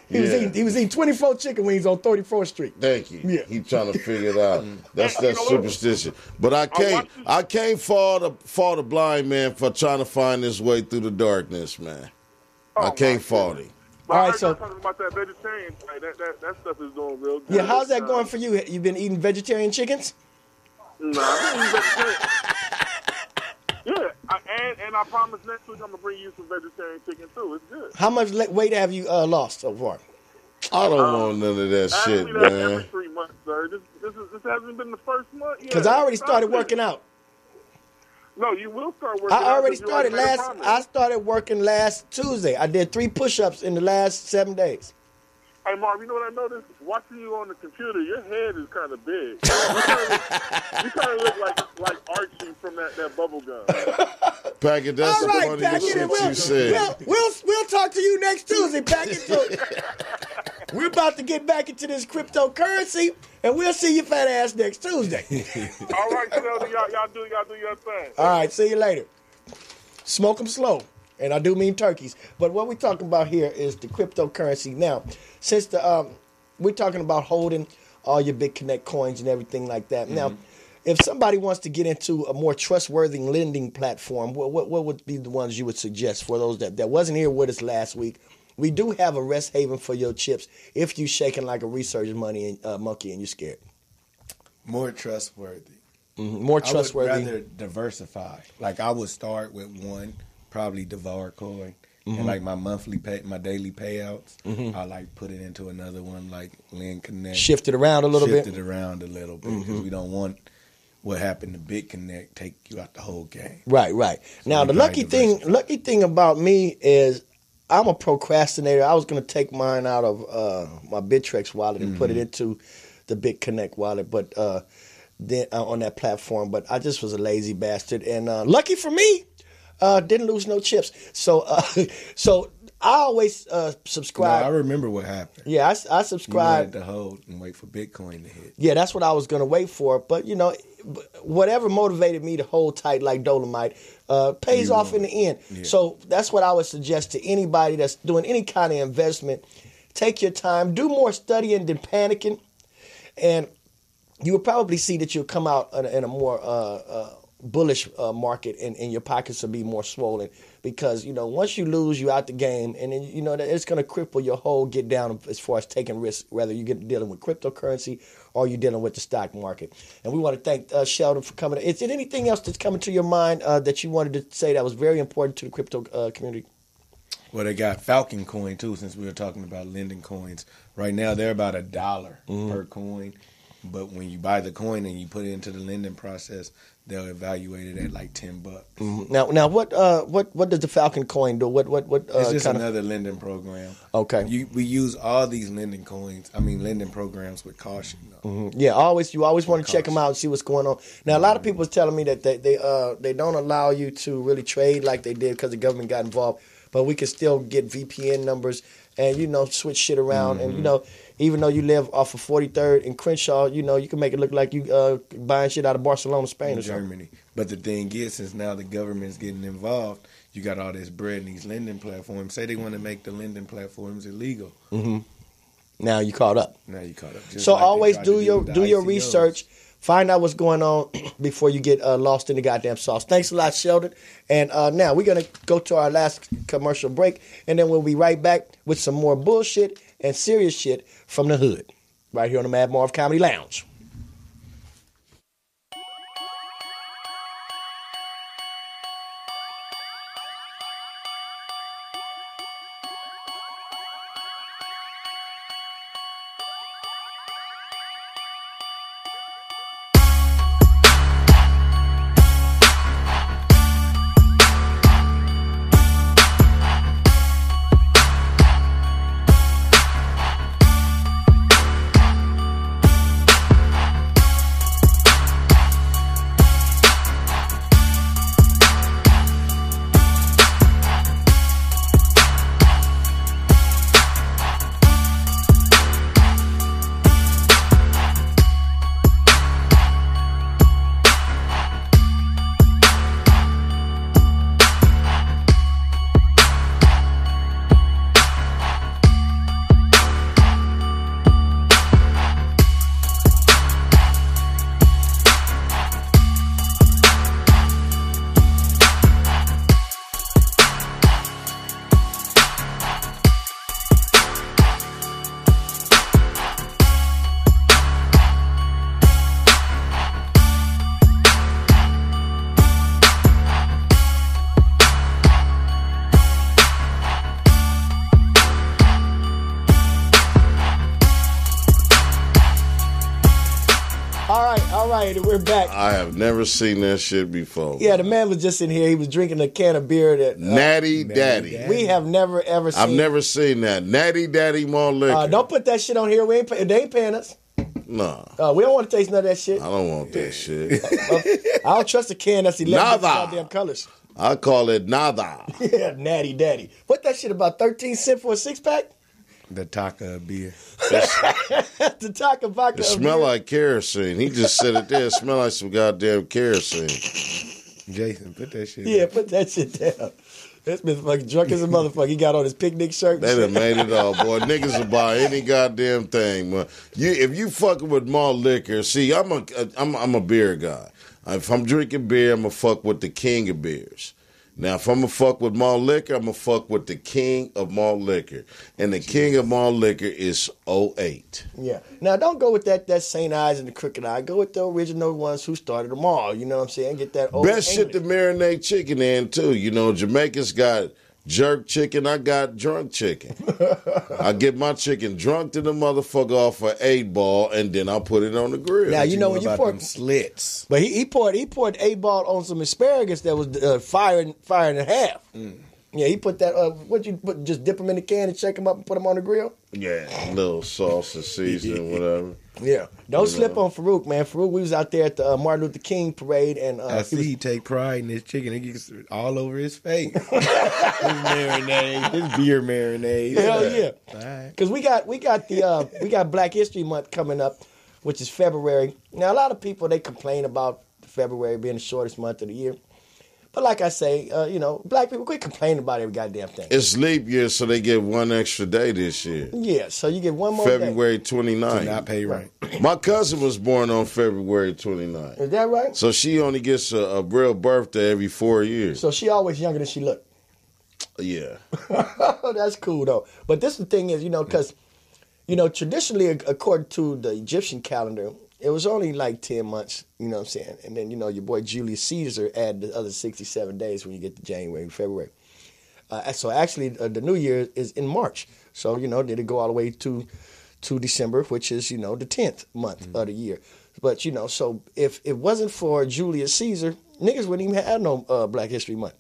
Speaker 3: He
Speaker 4: Yeah.
Speaker 3: was eating 24 chicken wings on 34th Street.
Speaker 4: Thank you.
Speaker 3: Yeah.
Speaker 4: He trying to figure it out. That's
Speaker 6: You know what?
Speaker 4: superstition. But I can't fault a blind man for trying to find his way through the darkness, man. I can't fault him.
Speaker 6: But
Speaker 3: All
Speaker 6: I
Speaker 3: right,
Speaker 6: heard
Speaker 3: so-
Speaker 6: y'all talking about that vegetarian. Like, that stuff is doing real good.
Speaker 3: Yeah, how's that going for you? You been eating vegetarian chickens?
Speaker 6: Nah, I'm eating vegetarian. Yeah, and I promise next week I'm gonna bring you some vegetarian chicken too. It's good.
Speaker 3: How much weight have you lost so far?
Speaker 4: I don't want none of that
Speaker 6: I
Speaker 4: shit,
Speaker 6: do that every
Speaker 4: man.
Speaker 6: 3 months, sir. This hasn't been the first month yet.
Speaker 3: Because I already started
Speaker 6: Stop it.
Speaker 3: working out.
Speaker 6: No, you will start working.
Speaker 3: I
Speaker 6: out
Speaker 3: already
Speaker 6: 'cause you
Speaker 3: started
Speaker 6: made a
Speaker 3: last.
Speaker 6: promise.
Speaker 3: I started working last Tuesday. I did 3 push-ups in the last 7 days.
Speaker 6: Hey, Marv, you know what I noticed? Watching you on the computer, your head is kind of big. You kind of look like Archie from that bubble gum.
Speaker 4: Packard, that's
Speaker 3: All
Speaker 4: the
Speaker 3: right,
Speaker 4: funniest
Speaker 3: Packard,
Speaker 4: shit
Speaker 3: and
Speaker 4: you said.
Speaker 3: we'll talk to you next Tuesday, Packard. So we're about to get back into this cryptocurrency, and we'll see your fat ass next Tuesday.
Speaker 6: All right, Sheldon, y'all do your thing.
Speaker 3: All right, see you later. Smoke them slow. And I do mean turkeys. But what we're talking about here is the cryptocurrency. Now, since we're talking about holding all your Big Connect coins and everything like that. Now, if somebody wants to get into a more trustworthy lending platform, what would be the ones you would suggest for those that wasn't here with us last week? We do have a rest haven for your chips if you shaking like a research monkey and you're scared.
Speaker 5: More trustworthy.
Speaker 3: More trustworthy.
Speaker 5: I would rather diversify. Like I would start with one, probably Devar coin, and like my daily payouts, I like put it into another one, like Lend Connect.
Speaker 3: Shift it around a little bit.
Speaker 5: Shift it around a little bit because we don't want what happened to Big Connect take you out the whole game.
Speaker 3: Right. Now the lucky thing about me is I'm a procrastinator. I was gonna take mine out of my Bittrex wallet and put it into the Big Connect wallet, but then on that platform. But I just was a lazy bastard, and lucky for me, didn't lose no chips. So I always subscribe.
Speaker 5: No, I remember what happened.
Speaker 3: Yeah, I subscribe.
Speaker 5: You had to hold and wait for Bitcoin to hit.
Speaker 3: Yeah, that's what I was gonna wait for. But whatever motivated me to hold tight like Dolomite pays off in the end. Yeah. So that's what I would suggest to anybody that's doing any kind of investment. Take your time, do more studying than panicking, and you will probably see that you'll come out in a more bullish market, and your pockets will be more swollen. Because, once you lose, you out the game, and then, it's going to cripple your whole get down as far as taking risks, whether you're dealing with cryptocurrency or you're dealing with the stock market. And we want to thank Sheldon for coming. Is there anything else that's coming to your mind that you wanted to say that was very important to the crypto community?
Speaker 5: Well, they got Falcon Coin, too, since we were talking about lending coins. Right now, they're about $1 per coin. But when you buy the coin and you put it into the lending process, they'll evaluate it at like $10.
Speaker 3: Now, what does the Falcon Coin do? What
Speaker 5: it's just another lending program.
Speaker 3: Okay.
Speaker 5: We use all these lending programs with caution. Though.
Speaker 3: Yeah, you always want to check them out and see what's going on. Now, a lot of people was telling me that they don't allow you to really trade like they did because the government got involved, but we can still get VPN numbers and switch shit around and even though you live off of 43rd and Crenshaw, you can make it look like you buying shit out of Barcelona, Spain, or
Speaker 5: Germany. But the thing is, since now the government's getting involved, you got all this bread in these lending platforms. Say they want to make the lending platforms illegal.
Speaker 3: Mm-hmm. Now you caught up.
Speaker 5: Just
Speaker 3: so
Speaker 5: like
Speaker 3: always do your
Speaker 5: ICOs.
Speaker 3: research. Find out what's going on before you get lost in the goddamn sauce. Thanks a lot, Sheldon. And now we're going to go to our last commercial break, and then we'll be right back with some more bullshit and serious shit from the hood right here on the Mad Marv Comedy Lounge. All right, we're back.
Speaker 4: I have never seen that shit before.
Speaker 3: Yeah, the man was just in here. He was drinking a can of beer that
Speaker 4: Natty Daddy.
Speaker 3: We have never ever seen.
Speaker 4: I've never seen that. Natty Daddy malt liquor.
Speaker 3: Don't put that shit on here. They ain't paying us.
Speaker 4: No.
Speaker 3: We don't want to taste none of that shit.
Speaker 4: I don't want that shit.
Speaker 3: I don't trust a can that's 11 goddamn colors.
Speaker 4: I call it nada.
Speaker 3: Yeah, Natty Daddy. What that shit about 13 cents for a 6-pack?
Speaker 5: The Taka beer.
Speaker 3: The Taka vodka.
Speaker 4: It smell like kerosene. He just said it there. It smell like some goddamn kerosene.
Speaker 5: Jason, put that shit
Speaker 3: down.
Speaker 5: Put
Speaker 3: that shit down. This been fucking drunk as a motherfucker. He got on his picnic shirt.
Speaker 4: They done made it all, boy. Niggas will buy any goddamn thing, man. If you fucking with malt liquor, see, I'm a beer guy. If I'm drinking beer, I'm gonna fuck with the king of beers. Now, if I'm going to fuck with malt liquor, I'm going to fuck with the king of malt liquor. And the king of malt liquor is 08.
Speaker 3: Yeah. Now, don't go with that St. Ives and the Crooked Eye. Go with the original ones who started them all. You know what I'm saying? Get that old
Speaker 4: best English shit to marinate chicken in, too. You know, Jamaica's got jerk chicken, I got drunk chicken. I get my chicken drunk to the motherfucker off an 8-ball, and then I put it on the grill.
Speaker 3: Now you know when you
Speaker 5: about
Speaker 3: pour
Speaker 5: them slits.
Speaker 3: but he poured 8-ball on some asparagus that was fire and a half. Yeah, he put that. Just dip them in the can and shake them up and put them on the grill.
Speaker 4: Yeah, a little sauce and seasoning, whatever.
Speaker 3: Yeah, don't slip on Farouk, man. Farouk, we was out there at the Martin Luther King parade, and
Speaker 5: I see he take pride in his chicken. It gets all over his face. His marinade, his beer marinade.
Speaker 3: Hell yeah!
Speaker 5: Right.
Speaker 3: Because we got Black History Month coming up, which is February. Now a lot of people they complain about February being the shortest month of the year. But like I say, black people quit complaining about every goddamn thing.
Speaker 4: It's leap year, so they get one extra day this year.
Speaker 3: Yeah, so you get one more
Speaker 4: February
Speaker 3: day.
Speaker 4: 29th.
Speaker 5: Do not pay rent.
Speaker 4: My cousin was born on February 29th.
Speaker 3: Is that right?
Speaker 4: So she only gets a real birthday every 4 years.
Speaker 3: So she always younger than she look.
Speaker 4: Yeah.
Speaker 3: That's cool though. But this the thing is, because traditionally according to the Egyptian calendar, it was only like 10 months, you know what I'm saying? And then, your boy Julius Caesar added the other 67 days when you get to January and February. So actually, the New Year is in March. So, did it go all the way to December, which is, the 10th month of the year. But, so if it wasn't for Julius Caesar, niggas wouldn't even have no Black History Month.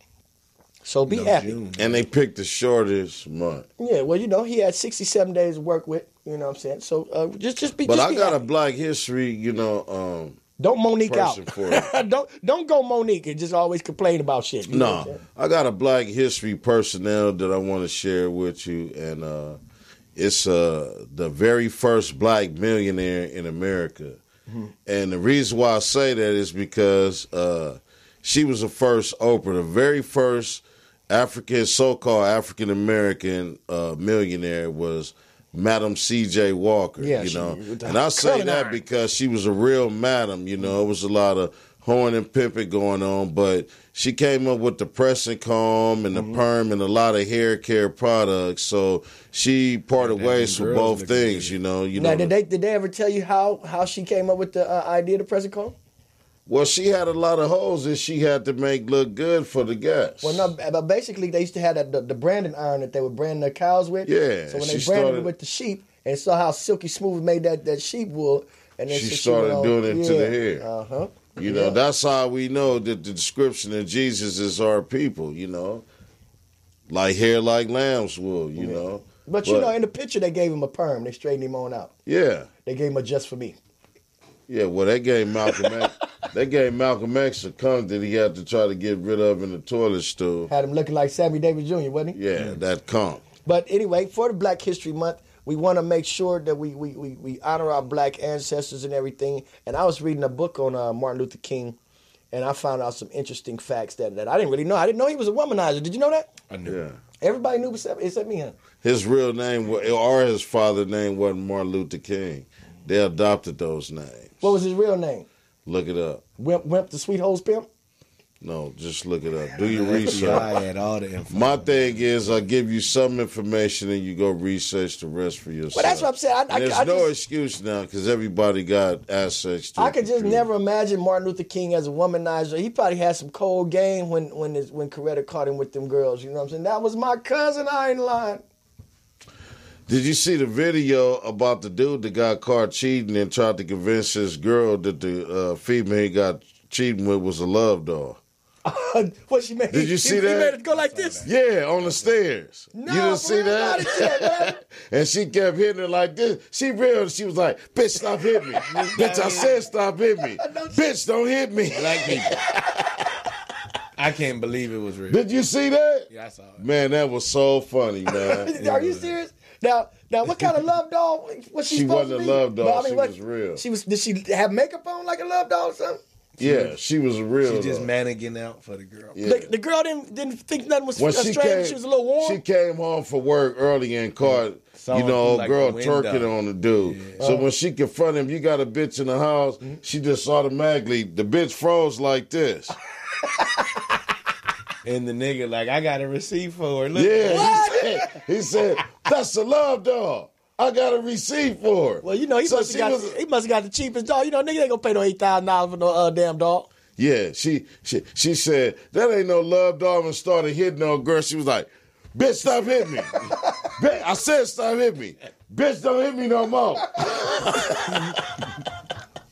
Speaker 3: So be happy.
Speaker 5: June.
Speaker 4: And they picked the shortest month.
Speaker 3: Yeah, well, he had 67 days to work with, you know what I'm saying? So just be
Speaker 4: But
Speaker 3: just
Speaker 4: I
Speaker 3: be
Speaker 4: got
Speaker 3: happy.
Speaker 4: a Black History,
Speaker 3: Don't Monique out.
Speaker 4: person for it.
Speaker 3: don't go Monique and just always complain about shit. You know what I'm
Speaker 4: No,
Speaker 3: saying?
Speaker 4: I got a Black History personnel that I want to share with you, and it's the very first black millionaire in America. Mm-hmm. And the reason why I say that is because she was the first Oprah, the very first so-called African American millionaire was Madam C.J. Walker.
Speaker 3: Yeah,
Speaker 4: and I say that because she was a real madam. It was a lot of hoeing and pimping going on, but she came up with the press and comb and the perm and a lot of hair care products. So she parted ways for both things. Now,
Speaker 3: did they ever tell you how she came up with the idea to press and comb?
Speaker 4: Well, she had a lot of hoes that she had to make look good for the guests.
Speaker 3: Well, no, but basically they used to have the branding iron that they would brand their cows with.
Speaker 4: Yeah.
Speaker 3: So when they branded it with the sheep and saw how silky smooth made that sheep wool, and then
Speaker 4: she started doing it to the hair.
Speaker 3: Uh-huh.
Speaker 4: That's how we know that the description of Jesus is our people, like hair like lamb's wool, know.
Speaker 3: But in the picture they gave him a perm. They straightened him on out.
Speaker 4: Yeah.
Speaker 3: They gave him a just for me.
Speaker 4: Yeah, well, they gave Malcolm X. They gave Malcolm X a cum that he had to try to get rid of in the toilet stool.
Speaker 3: Had him looking like Sammy Davis Jr., wasn't he?
Speaker 4: Yeah, that cum.
Speaker 3: But anyway, for the Black History Month, we want to make sure that we honor our black ancestors and everything. And I was reading a book on Martin Luther King, and I found out some interesting facts that I didn't really know. I didn't know he was a womanizer. Did you know that?
Speaker 5: I knew.
Speaker 4: Yeah.
Speaker 3: Everybody knew except me, huh?
Speaker 4: His real name, or his father's name, wasn't Martin Luther King. They adopted those names.
Speaker 3: What was his real name?
Speaker 4: Look it up.
Speaker 3: Wimp the Sweet Hoes Pimp?
Speaker 4: No, just look it up. Do your
Speaker 5: FBI
Speaker 4: research.
Speaker 5: had all the info.
Speaker 4: My thing is, I give you some information and you go research the rest for yourself.
Speaker 3: Well, that's what I'm saying.
Speaker 4: There's no excuse now because everybody got access to.
Speaker 3: I could just never imagine Martin Luther King as a womanizer. He probably had some cold game when Coretta caught him with them girls. You know what I'm saying? That was my cousin. I ain't lying.
Speaker 4: Did you see the video about the dude that got caught cheating and tried to convince his girl that the female he got cheating with was a love doll?
Speaker 3: What she made?
Speaker 4: Did you see that?
Speaker 3: He made it go like this.
Speaker 4: Yeah, on the stairs.
Speaker 3: No,
Speaker 4: you didn't see that? And she kept hitting her like this. She was like, "Bitch, stop hitting me! Bitch, I said stop hitting me! Bitch, don't hit me!"
Speaker 5: Black people. I can't believe it was real.
Speaker 4: Did you see that?
Speaker 5: Yeah, I saw it.
Speaker 4: Man, that was so funny, man.
Speaker 3: Are you serious? Now, what kind of love doll was she?
Speaker 4: She
Speaker 3: supposed
Speaker 4: wasn't
Speaker 3: to be?
Speaker 4: a love doll.
Speaker 3: No, I mean,
Speaker 4: she was real.
Speaker 3: Did she have makeup on like a love doll or something?
Speaker 4: Yeah, she was a real.
Speaker 5: She just
Speaker 4: doll.
Speaker 5: mannequin out for the girl.
Speaker 4: Yeah.
Speaker 3: The girl didn't think nothing was
Speaker 4: When
Speaker 3: strange. She was a little warm.
Speaker 4: She came home from work early and caught,
Speaker 5: Saw him through,
Speaker 4: old
Speaker 5: like,
Speaker 4: girl
Speaker 5: a window.
Speaker 4: twerking on the dude.
Speaker 5: Yeah.
Speaker 4: So when she confronted him, you got a bitch in the house, she just automatically, the bitch froze like this.
Speaker 5: And the nigga like, I got a receipt for her. Look.
Speaker 4: Yeah, he said, that's a love doll. I got a receipt for her.
Speaker 3: Well, he must have got the cheapest doll. Nigga ain't gonna pay no $8,000 for no damn doll.
Speaker 4: Yeah, she said, that ain't no love doll, and started hitting on girl. She was like, Bitch, stop hitting me. Bitch, I said stop hitting me. Bitch, don't hit me no more.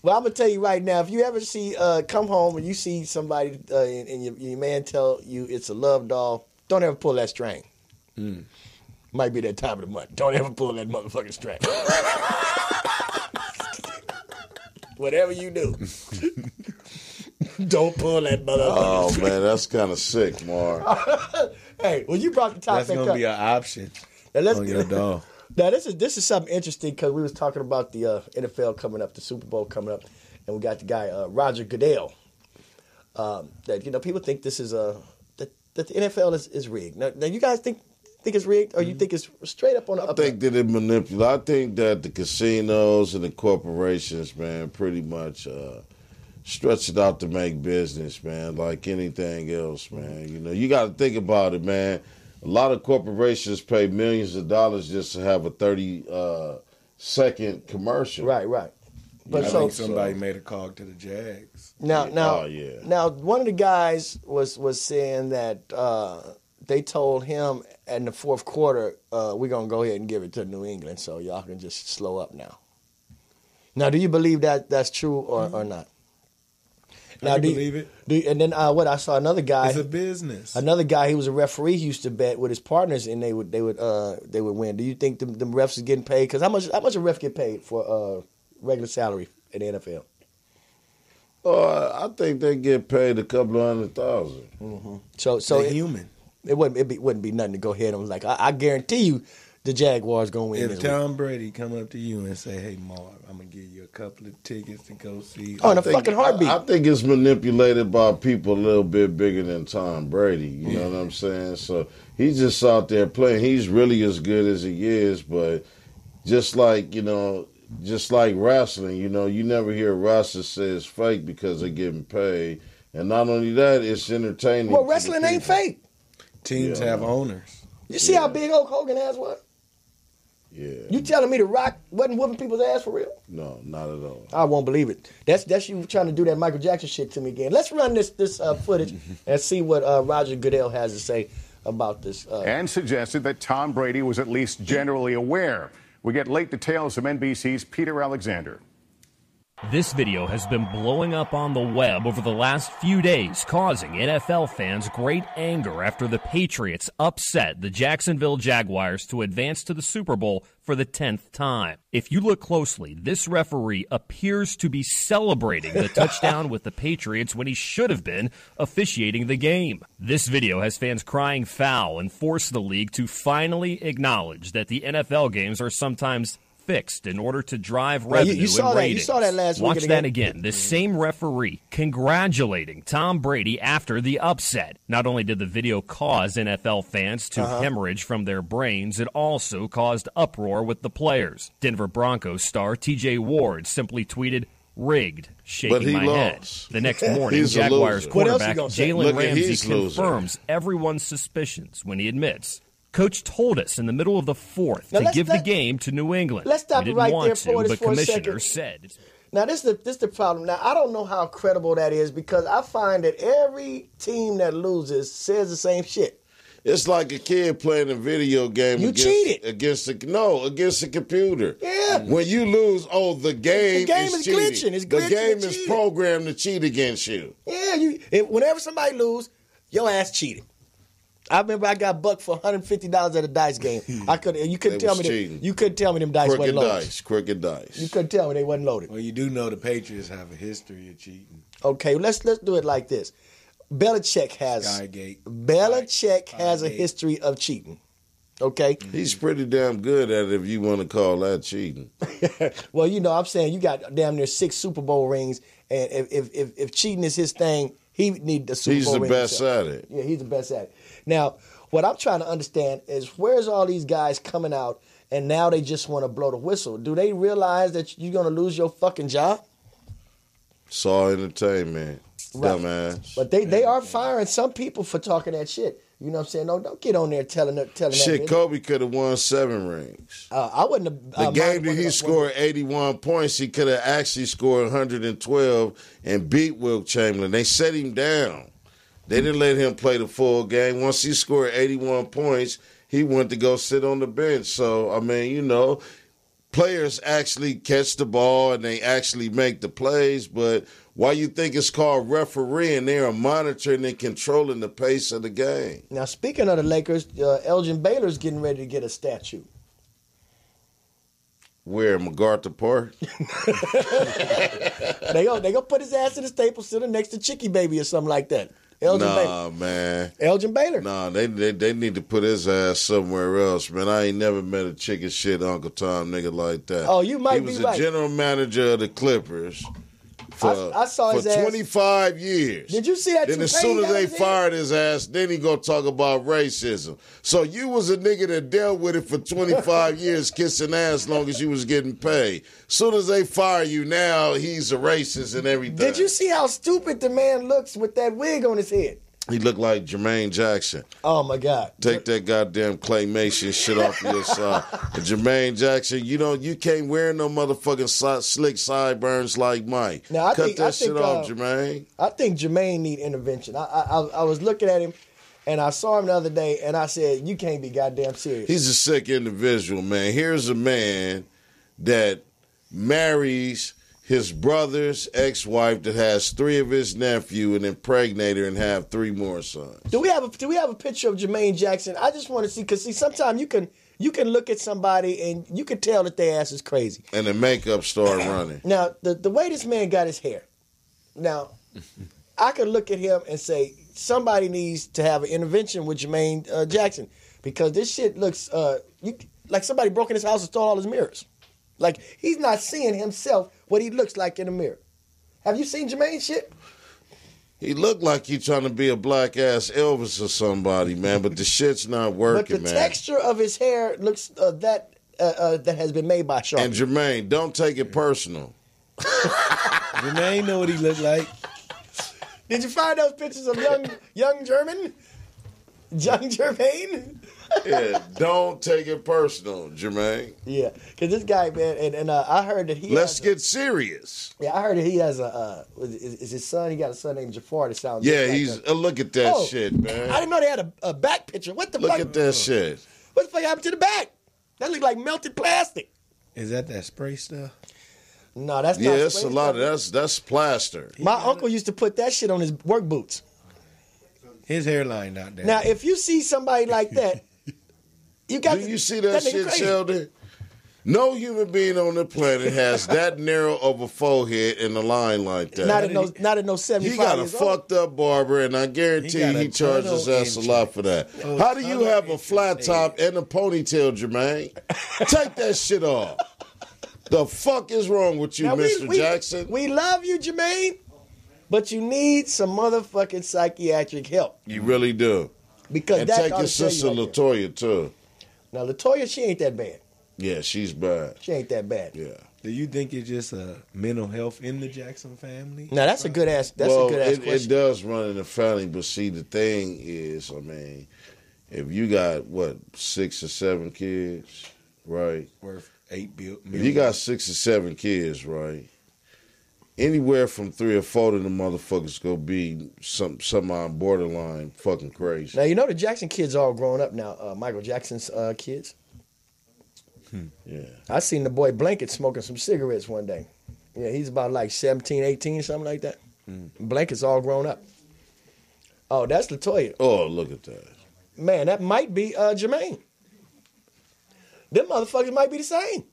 Speaker 3: Well, I'm gonna tell you right now. If you ever see come home and you see somebody and your man tell you it's a love doll, don't ever pull that string. Might be that time of the month. Don't ever pull that motherfucking string. Whatever you do, don't pull that motherfucking string.
Speaker 4: Oh man, that's kind of sick, Marv.
Speaker 3: Hey, well, you brought the topic
Speaker 5: That's
Speaker 3: up.
Speaker 5: gonna be an option
Speaker 3: Now,
Speaker 5: on your doll.
Speaker 3: Now this is something interesting because we was talking about the NFL coming up, the Super Bowl coming up, and we got the guy Roger Goodell. That people think this is that the NFL is rigged. Now you guys think it's rigged, or you think it's straight up on the
Speaker 4: I
Speaker 3: up?
Speaker 4: think that it manipulates. I think that the casinos and the corporations, man, pretty much stretch it out to make business, man, like anything else, man. You know, you got to think about it, man. A lot of corporations pay millions of dollars just to have a 30-second commercial.
Speaker 3: Right. But
Speaker 5: I think somebody made a call to the Jags.
Speaker 3: Now,
Speaker 4: yeah.
Speaker 3: Now, one of the guys was saying that they told him in the fourth quarter, we're gonna go ahead and give it to New England, so y'all can just slow up now. Now, do you believe that that's true or not? Now,
Speaker 5: I believe it.
Speaker 3: And then what I saw another guy.
Speaker 5: It's a business.
Speaker 3: Another guy, he was a referee. He used to bet with his partners, and they would win. Do you think the refs is getting paid? Because how much a ref get paid for regular salary in the NFL?
Speaker 4: I think they get paid a couple of $100,000.
Speaker 3: Mm-hmm. So
Speaker 5: They're human.
Speaker 3: It wouldn't be nothing to go ahead and was like, I guarantee you the Jaguars gonna win.
Speaker 5: If Tom Brady come up to you and say, "Hey, Marv, I'm gonna give you a couple of tickets to go see,"
Speaker 3: in a fucking heartbeat.
Speaker 4: I think it's manipulated by people a little bit bigger than Tom Brady. You know what I'm saying? So he's just out there playing. He's really as good as he is, but just like wrestling, you never hear wrestlers say it's fake because they're getting paid. And not only that, it's entertaining.
Speaker 3: Well, wrestling ain't fake.
Speaker 5: Teams have owners.
Speaker 3: You see how big Hulk Hogan ass was?
Speaker 4: Yeah.
Speaker 3: You telling me The Rock wasn't whooping people's ass for real?
Speaker 4: No, not at all.
Speaker 3: I won't believe it. That's you trying to do that Michael Jackson shit to me again. Let's run this footage and see what Roger Goodell has to say about this.
Speaker 7: And suggested that Tom Brady was at least generally aware. We get late details from NBC's Peter Alexander.
Speaker 8: This video has been blowing up on the web over the last few days, causing NFL fans great anger after the Patriots upset the Jacksonville Jaguars to advance to the Super Bowl for the 10th time. If you look closely, this referee appears to be celebrating the touchdown with the Patriots when he should have been officiating the game. This video has fans crying foul and forced the league to finally acknowledge that the NFL games are sometimes fixed in order to drive revenue
Speaker 3: you saw
Speaker 8: and
Speaker 3: that.
Speaker 8: ratings.
Speaker 3: You saw that last week.
Speaker 8: Watch that again. The same referee congratulating Tom Brady after the upset. Not only did the video cause NFL fans to hemorrhage from their brains, it also caused uproar with the players. Denver Broncos star T.J. Ward simply tweeted, "Rigged, shaking my head." The next morning, Jaguars quarterback Jalen Ramsey confirms everyone's suspicions when he admits, "Coach told us in the middle of the fourth to give the game to New England.
Speaker 3: Let's stop
Speaker 8: we
Speaker 3: right
Speaker 8: didn't
Speaker 3: there
Speaker 8: want
Speaker 3: for
Speaker 8: to,
Speaker 3: this
Speaker 8: but
Speaker 3: for a
Speaker 8: Commissioner
Speaker 3: second.
Speaker 8: said."
Speaker 3: Now, this is the problem. Now, I don't know how credible that is because I find that every team that loses says the same shit.
Speaker 4: It's like a kid playing a video game.
Speaker 3: Cheated
Speaker 4: against the computer.
Speaker 3: Yeah.
Speaker 4: When you lose, the game
Speaker 3: is
Speaker 4: cheating.
Speaker 3: glitching. It's glitching.
Speaker 4: The game is programmed to cheat against you.
Speaker 3: Yeah, whenever somebody lose, your ass cheated. I remember I got bucked for $150 at a dice game. You couldn't tell me them dice wasn't loaded.
Speaker 4: Crooked dice.
Speaker 3: You couldn't tell me they wasn't loaded.
Speaker 5: Well, you do know the Patriots have a history of cheating.
Speaker 3: Okay, let's do it like this. Belichick has a history of cheating. Okay?
Speaker 4: He's pretty damn good at it if you want to call that cheating.
Speaker 3: Well, I'm saying you got damn near 6 Super Bowl rings, and if cheating is his thing, he need the Super Bowl ring.
Speaker 4: He's the best at it.
Speaker 3: Yeah, he's the best at it. Now, what I'm trying to understand is where's all these guys coming out and now they just want to blow the whistle? Do they realize that you're going to lose your fucking job?
Speaker 4: It's all entertainment.
Speaker 3: Right.
Speaker 4: Dumbass.
Speaker 3: But they are firing some people for talking that shit. You know what I'm saying? No, don't get on there telling
Speaker 4: shit,
Speaker 3: that.
Speaker 4: Kobe could have won 7 rings.
Speaker 3: I wouldn't have.
Speaker 4: The game that he scored 81 points, he could have actually scored 112 and beat Wilt Chamberlain. They set him down. They didn't let him play the full game. Once he scored 81 points, he went to go sit on the bench. So, I mean, you know, players actually catch the ball and they actually make the plays, but why you think it's called refereeing? They are monitoring and controlling the pace of the game.
Speaker 3: Now, speaking of the Lakers, Elgin Baylor's getting ready to get a statue.
Speaker 4: Where, MacArthur Park?
Speaker 3: They gonna put his ass in the Staples Center next to Chicky Baby or something like that. Elgin Baylor.
Speaker 4: Man.
Speaker 3: Elgin Baylor.
Speaker 4: Nah, they need to put his ass somewhere else, man. I ain't never met a chicken shit Uncle Tom nigga like that.
Speaker 3: Oh, you might be right.
Speaker 4: He was the general manager of the Clippers
Speaker 3: I saw
Speaker 4: for
Speaker 3: his ass.
Speaker 4: 25 years.
Speaker 3: Did you see that?
Speaker 4: Then as soon as they fired his ass, then he gonna talk about racism. So you was a nigga that dealt with it for 25 years, kissing ass long as you was getting paid. Soon as they fire you, now he's a racist and everything.
Speaker 3: Did you see how stupid the man looks with that wig on his head?
Speaker 4: He looked like Jermaine Jackson.
Speaker 3: Oh, my God.
Speaker 4: Take that goddamn claymation shit off your side. And Jermaine Jackson, you can't wear no motherfucking slick sideburns like Mike.
Speaker 3: Now,
Speaker 4: Cut that shit off, Jermaine.
Speaker 3: I think Jermaine need intervention. I was looking at him, and I saw him the other day, and I said, you can't be goddamn serious.
Speaker 4: He's a sick individual, man. Here's a man that marries his brother's ex-wife that has 3 of his nephew and impregnate her and have 3 more sons.
Speaker 3: Do we have a picture of Jermaine Jackson? I just want to see, because sometimes you can look at somebody and you can tell that their ass is crazy.
Speaker 4: And the makeup start running.
Speaker 3: Now, the way this man got his hair, now, I could look at him and say, somebody needs to have an intervention with Jermaine Jackson, because this shit looks like somebody broke in his house and stole all his mirrors. Like, he's not seeing himself what he looks like in the mirror. Have you seen Jermaine's shit?
Speaker 4: He looked like he trying to be a black-ass Elvis or somebody, man, but the shit's not working, man.
Speaker 3: But the texture of his hair looks that has been made by Sharpie.
Speaker 4: And Jermaine, don't take it personal.
Speaker 5: Jermaine know what he looked like.
Speaker 3: Did you find those pictures of young German? Young Jermaine?
Speaker 4: Yeah, don't take it personal, Jermaine.
Speaker 3: Yeah, because this guy, man, and I heard that he
Speaker 4: Let's get serious.
Speaker 3: Yeah, I heard that he has is his son, he got a son named Jafar that sounds
Speaker 4: Yeah,
Speaker 3: just like
Speaker 4: he's,
Speaker 3: that.
Speaker 4: Look at that shit, man.
Speaker 3: I didn't know they had a back picture. What the fuck?
Speaker 4: Look at that shit.
Speaker 3: What the fuck happened to the back? That looked like melted plastic.
Speaker 5: Is that spray stuff?
Speaker 3: No, that's not
Speaker 4: Yeah, it's
Speaker 3: spray
Speaker 4: a lot
Speaker 3: stuff.
Speaker 4: of that's plaster.
Speaker 3: My uncle used to put that shit on his work boots.
Speaker 5: His hairline not there.
Speaker 3: Now, if you see somebody like that, you got.
Speaker 4: Do you see that
Speaker 3: nigga
Speaker 4: shit,
Speaker 3: crazy.
Speaker 4: Sheldon? No human being on the planet has that narrow of a forehead and a line like that.
Speaker 3: Not in no 75
Speaker 4: He got a
Speaker 3: years old.
Speaker 4: fucked up barber, and I guarantee
Speaker 5: He got
Speaker 4: he
Speaker 5: a
Speaker 4: charges
Speaker 5: tunnel
Speaker 4: us a
Speaker 5: inch.
Speaker 4: lot for that.
Speaker 5: Oh,
Speaker 4: How do you
Speaker 5: tunnel
Speaker 4: have a
Speaker 5: inch
Speaker 4: flat
Speaker 5: is
Speaker 4: top and a ponytail, Jermaine? Take that shit off. The fuck is wrong with you,
Speaker 3: Now,
Speaker 4: Mr. Jackson?
Speaker 3: We love you, Jermaine, but you need some motherfucking psychiatric help.
Speaker 4: You really do.
Speaker 3: Because
Speaker 4: And
Speaker 3: that's
Speaker 4: take
Speaker 3: all
Speaker 4: your
Speaker 3: to tell you
Speaker 4: sister
Speaker 3: right there.
Speaker 4: LaToya, too.
Speaker 3: Now, LaToya, she ain't that bad.
Speaker 4: Yeah, she's bad.
Speaker 3: She ain't that bad.
Speaker 4: Yeah.
Speaker 5: Do you think it's just a mental health in the Jackson family?
Speaker 3: Now, that's a good ass. That's
Speaker 4: Well,
Speaker 3: a good ass
Speaker 4: it
Speaker 3: question.
Speaker 4: does run in the family, but see, the thing is, I mean, if you got, 6 or 7 kids, right?
Speaker 5: Worth $8 billion.
Speaker 4: If you got 6 or 7 kids, right? Anywhere from 3 or 4 of them motherfuckers gonna be some on borderline fucking crazy.
Speaker 3: Now, you know the Jackson kids all grown up now. Michael Jackson's kids.
Speaker 4: Yeah.
Speaker 3: I seen the boy Blanket smoking some cigarettes one day. Yeah, he's about like 17, 18, something like that. Blanket's all grown up. Oh, that's LaToya.
Speaker 4: Oh, look at that.
Speaker 3: Man, that might be Jermaine. Them motherfuckers might be the same.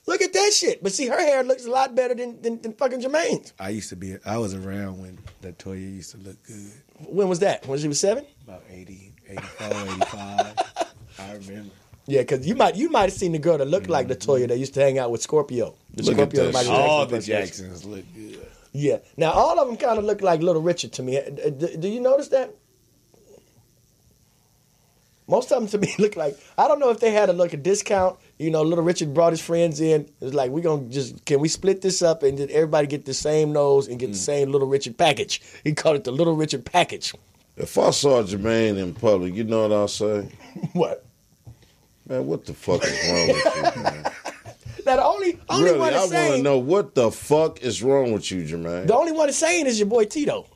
Speaker 3: Look at that shit. But see, her hair looks a lot better than fucking Jermaine's.
Speaker 5: I was around when that Toya used to look good.
Speaker 3: When was that? When she was 7?
Speaker 5: About 80, 84, 85. I remember.
Speaker 3: Yeah, because you might have seen the girl that looked like LaToya that used to hang out with Scorpio. The
Speaker 4: Look at
Speaker 3: Scorpio
Speaker 4: that
Speaker 3: Michael
Speaker 4: shit.
Speaker 5: All
Speaker 3: Jackson
Speaker 5: the
Speaker 3: impersonation.
Speaker 5: Jacksons look good.
Speaker 3: Yeah. Now, all of them kind of look like Little Richard to me. Do you notice that? Most of them to me look like, I don't know if they had a discount. You know, Little Richard brought his friends in. It was like, can we split this up and did everybody get the same nose and get the same Little Richard package? He called it the Little Richard package.
Speaker 4: If I saw Jermaine in public, you know what I'll say?
Speaker 3: What?
Speaker 4: Man, what the fuck is wrong with you, man?
Speaker 3: Now, the only
Speaker 4: Really,
Speaker 3: one
Speaker 4: I
Speaker 3: that's
Speaker 4: want to
Speaker 3: saying,
Speaker 4: know what the fuck is wrong with you, Jermaine.
Speaker 3: the only one that's saying is your boy Tito.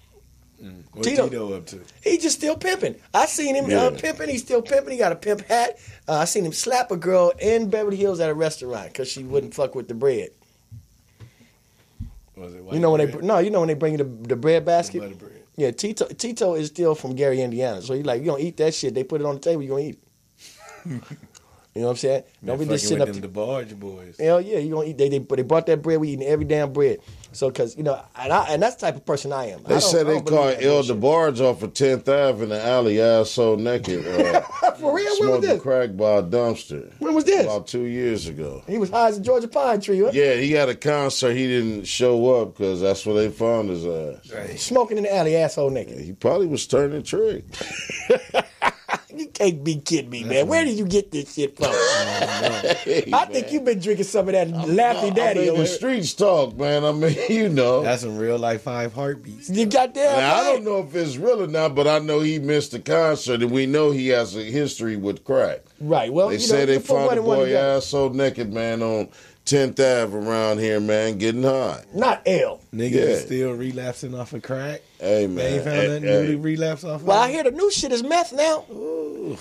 Speaker 5: What's Tito up to?
Speaker 3: He just still pimping. I seen him pimping. He's still pimping. He got a pimp hat. I seen him slap a girl in Beverly Hills at a restaurant because she wouldn't fuck with the bread.
Speaker 5: Was it white
Speaker 3: You know when
Speaker 5: bread?
Speaker 3: when they bring you the bread basket.
Speaker 5: Butter bread.
Speaker 3: Yeah, Tito is still from Gary, Indiana. So he's like, you gonna eat that shit? They put it on the table. You gonna eat it? You know what I'm saying? Don't be just sitting up.
Speaker 5: The Barge boys.
Speaker 3: Hell yeah, you gonna eat? They brought that bread. We eating every damn bread. So because and that's the type of person I am.
Speaker 4: They said they caught El DeBarge off of 10th Ave in the alley, ass so naked.
Speaker 3: For real? When was
Speaker 4: smoking
Speaker 3: this?
Speaker 4: crack by a dumpster.
Speaker 3: When was this?
Speaker 4: About 2 years ago.
Speaker 3: He was high as a Georgia pine tree. Huh?
Speaker 4: Yeah, he had a concert. He didn't show up because that's where they found his ass.
Speaker 5: Right.
Speaker 3: Smoking in the alley, asshole naked.
Speaker 4: He probably was turning trick.
Speaker 3: You can't be kidding me, man. Where did you get this shit from? I think you've been drinking some of that Laffy Daddy.
Speaker 4: I mean,
Speaker 3: over
Speaker 4: the
Speaker 3: there.
Speaker 4: streets talk, man. I mean, you know.
Speaker 5: That's some real life 5 heartbeats.
Speaker 3: You got that?
Speaker 4: Now, I don't know if it's real or not, but I know he missed the concert, and we know he has a history with crack.
Speaker 3: Right. Well,
Speaker 4: They say they found the boy ass so naked, man, on 10th Ave around here, man, getting high.
Speaker 3: Not L.
Speaker 5: Niggas
Speaker 4: Yeah.
Speaker 5: is still relapsing off of crack.
Speaker 4: Hey,
Speaker 5: They
Speaker 4: man.
Speaker 5: ain't found nothing new to relapse off of.
Speaker 3: Well, I hear the new shit is meth now.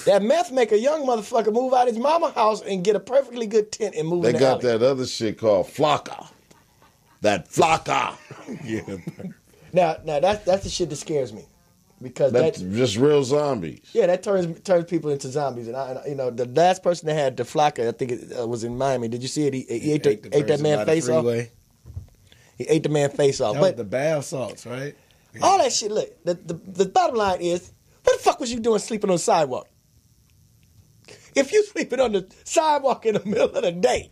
Speaker 3: That meth make a young motherfucker move out his mama house and get a perfectly good tent and move
Speaker 4: They
Speaker 3: in the
Speaker 4: got
Speaker 3: alley.
Speaker 4: that other shit called flocka. That flocka.
Speaker 5: Yeah.
Speaker 3: Now that's the shit that scares me. Because
Speaker 4: That's
Speaker 3: that
Speaker 4: just real zombies.
Speaker 3: yeah, that turns people into zombies. And I the last person that had the flocka, I think it was in Miami. Did you see it? He ate that
Speaker 5: person
Speaker 3: man
Speaker 5: by the
Speaker 3: face off.
Speaker 5: freeway.
Speaker 3: He ate the man face off.
Speaker 5: That was
Speaker 3: But
Speaker 5: the bath salts, right?
Speaker 3: all that shit, look, the bottom line is, what the fuck was you doing sleeping on the sidewalk? If you sleeping on the sidewalk in the middle of the day,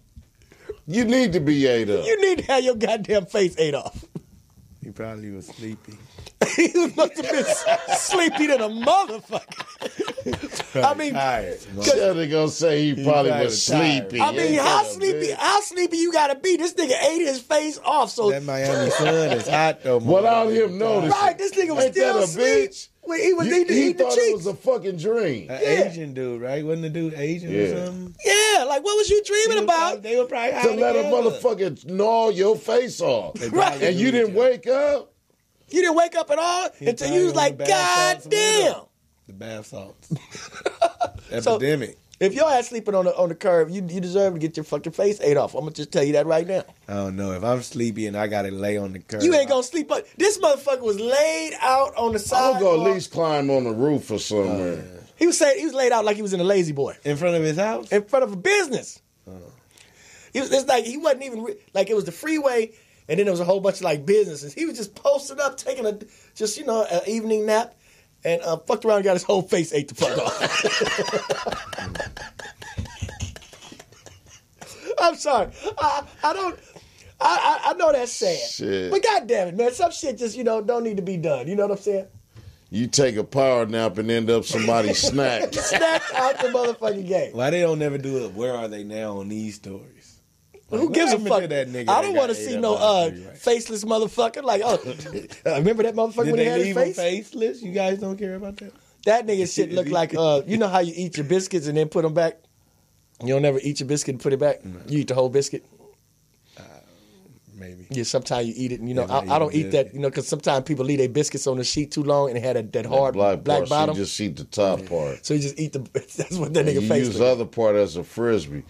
Speaker 4: You need to be ate up.
Speaker 3: you need to have your goddamn face ate off.
Speaker 5: He probably was sleepy.
Speaker 3: He must have been sleepy than a motherfucker. I mean,
Speaker 5: Tired.
Speaker 4: Yeah, they gonna say he probably
Speaker 5: probably
Speaker 4: was
Speaker 5: tired.
Speaker 4: sleepy.
Speaker 3: I mean,
Speaker 4: Ain't
Speaker 3: how
Speaker 4: that a
Speaker 3: sleepy?
Speaker 4: bitch?
Speaker 3: How sleepy you gotta be? This nigga ate his face off. So
Speaker 5: That Miami sun is hot though.
Speaker 4: Without him noticing.
Speaker 3: right, this nigga was
Speaker 4: Ain't
Speaker 3: still
Speaker 4: that a
Speaker 3: asleep.
Speaker 4: bitch?
Speaker 3: When he was
Speaker 4: He
Speaker 3: eating the
Speaker 4: thought it
Speaker 3: cheeks.
Speaker 4: was a fucking dream.
Speaker 5: An
Speaker 3: Yeah.
Speaker 5: Asian dude, right? Wasn't the dude Asian
Speaker 4: Yeah.
Speaker 5: or something?
Speaker 3: Yeah, like what was you dreaming about?
Speaker 5: They were probably
Speaker 4: To
Speaker 5: high
Speaker 4: let a
Speaker 5: together.
Speaker 4: motherfucker gnaw your face off.
Speaker 3: Right.
Speaker 4: And you didn't wake up?
Speaker 3: You didn't wake up at all
Speaker 5: He
Speaker 3: until
Speaker 5: probably
Speaker 3: you was
Speaker 5: on
Speaker 3: like,
Speaker 5: the bath
Speaker 3: God
Speaker 5: salts with him.
Speaker 3: damn.
Speaker 5: The bath salts. Epidemic.
Speaker 3: If your ass sleeping on the curb, you deserve to get your fucking face ate off. I'm gonna just tell you that right now.
Speaker 5: I don't know. If I'm sleepy and I gotta lay on the curb.
Speaker 3: You ain't gonna sleep. This motherfucker was laid out on the
Speaker 4: I'm
Speaker 3: sidewalk.
Speaker 4: gonna go at least climb on the roof or somewhere.
Speaker 3: He was laid out like he was in a lazy boy
Speaker 5: in front of his house.
Speaker 3: in front of a business. It's like he wasn't even like it was the freeway, and then there was a whole bunch of like businesses. He was just posted up, taking an evening nap, and fucked around and got his whole face ate the fuck off. I'm sorry. I know that's sad.
Speaker 4: Shit.
Speaker 3: But goddamn it, man, some shit just don't need to be done. You know what I'm saying?
Speaker 4: You take a power nap and end up somebody's snack.
Speaker 3: Snatch out the motherfucking game.
Speaker 5: Why they don't never do it? Where are they now on these stories?
Speaker 3: Who
Speaker 5: What
Speaker 3: gives a
Speaker 5: happened
Speaker 3: fuck?
Speaker 5: to that nigga
Speaker 3: I
Speaker 5: that
Speaker 3: don't
Speaker 5: got
Speaker 3: want to
Speaker 5: ate
Speaker 3: see
Speaker 5: up
Speaker 3: no
Speaker 5: by the freeway?
Speaker 3: faceless motherfucker. Like, remember that motherfucker
Speaker 5: Did
Speaker 3: when he
Speaker 5: they
Speaker 3: had his
Speaker 5: leave him
Speaker 3: face?
Speaker 5: faceless? You guys don't care about that?
Speaker 3: That nigga shit look like, you know how you eat your biscuits and then put them back? You don't never eat your biscuit and put it back? You eat the whole biscuit?
Speaker 5: Maybe.
Speaker 3: Yeah, sometimes you eat it. And,
Speaker 5: Yeah,
Speaker 3: I don't
Speaker 5: eat
Speaker 3: eat that, because sometimes people leave their biscuits on the sheet too long and it had that hard black
Speaker 4: part,
Speaker 3: bottom.
Speaker 4: So you just eat the top part.
Speaker 3: So you just eat that's what that nigga
Speaker 4: You
Speaker 3: face
Speaker 4: use
Speaker 3: look
Speaker 4: the
Speaker 3: like.
Speaker 4: other part as a frisbee.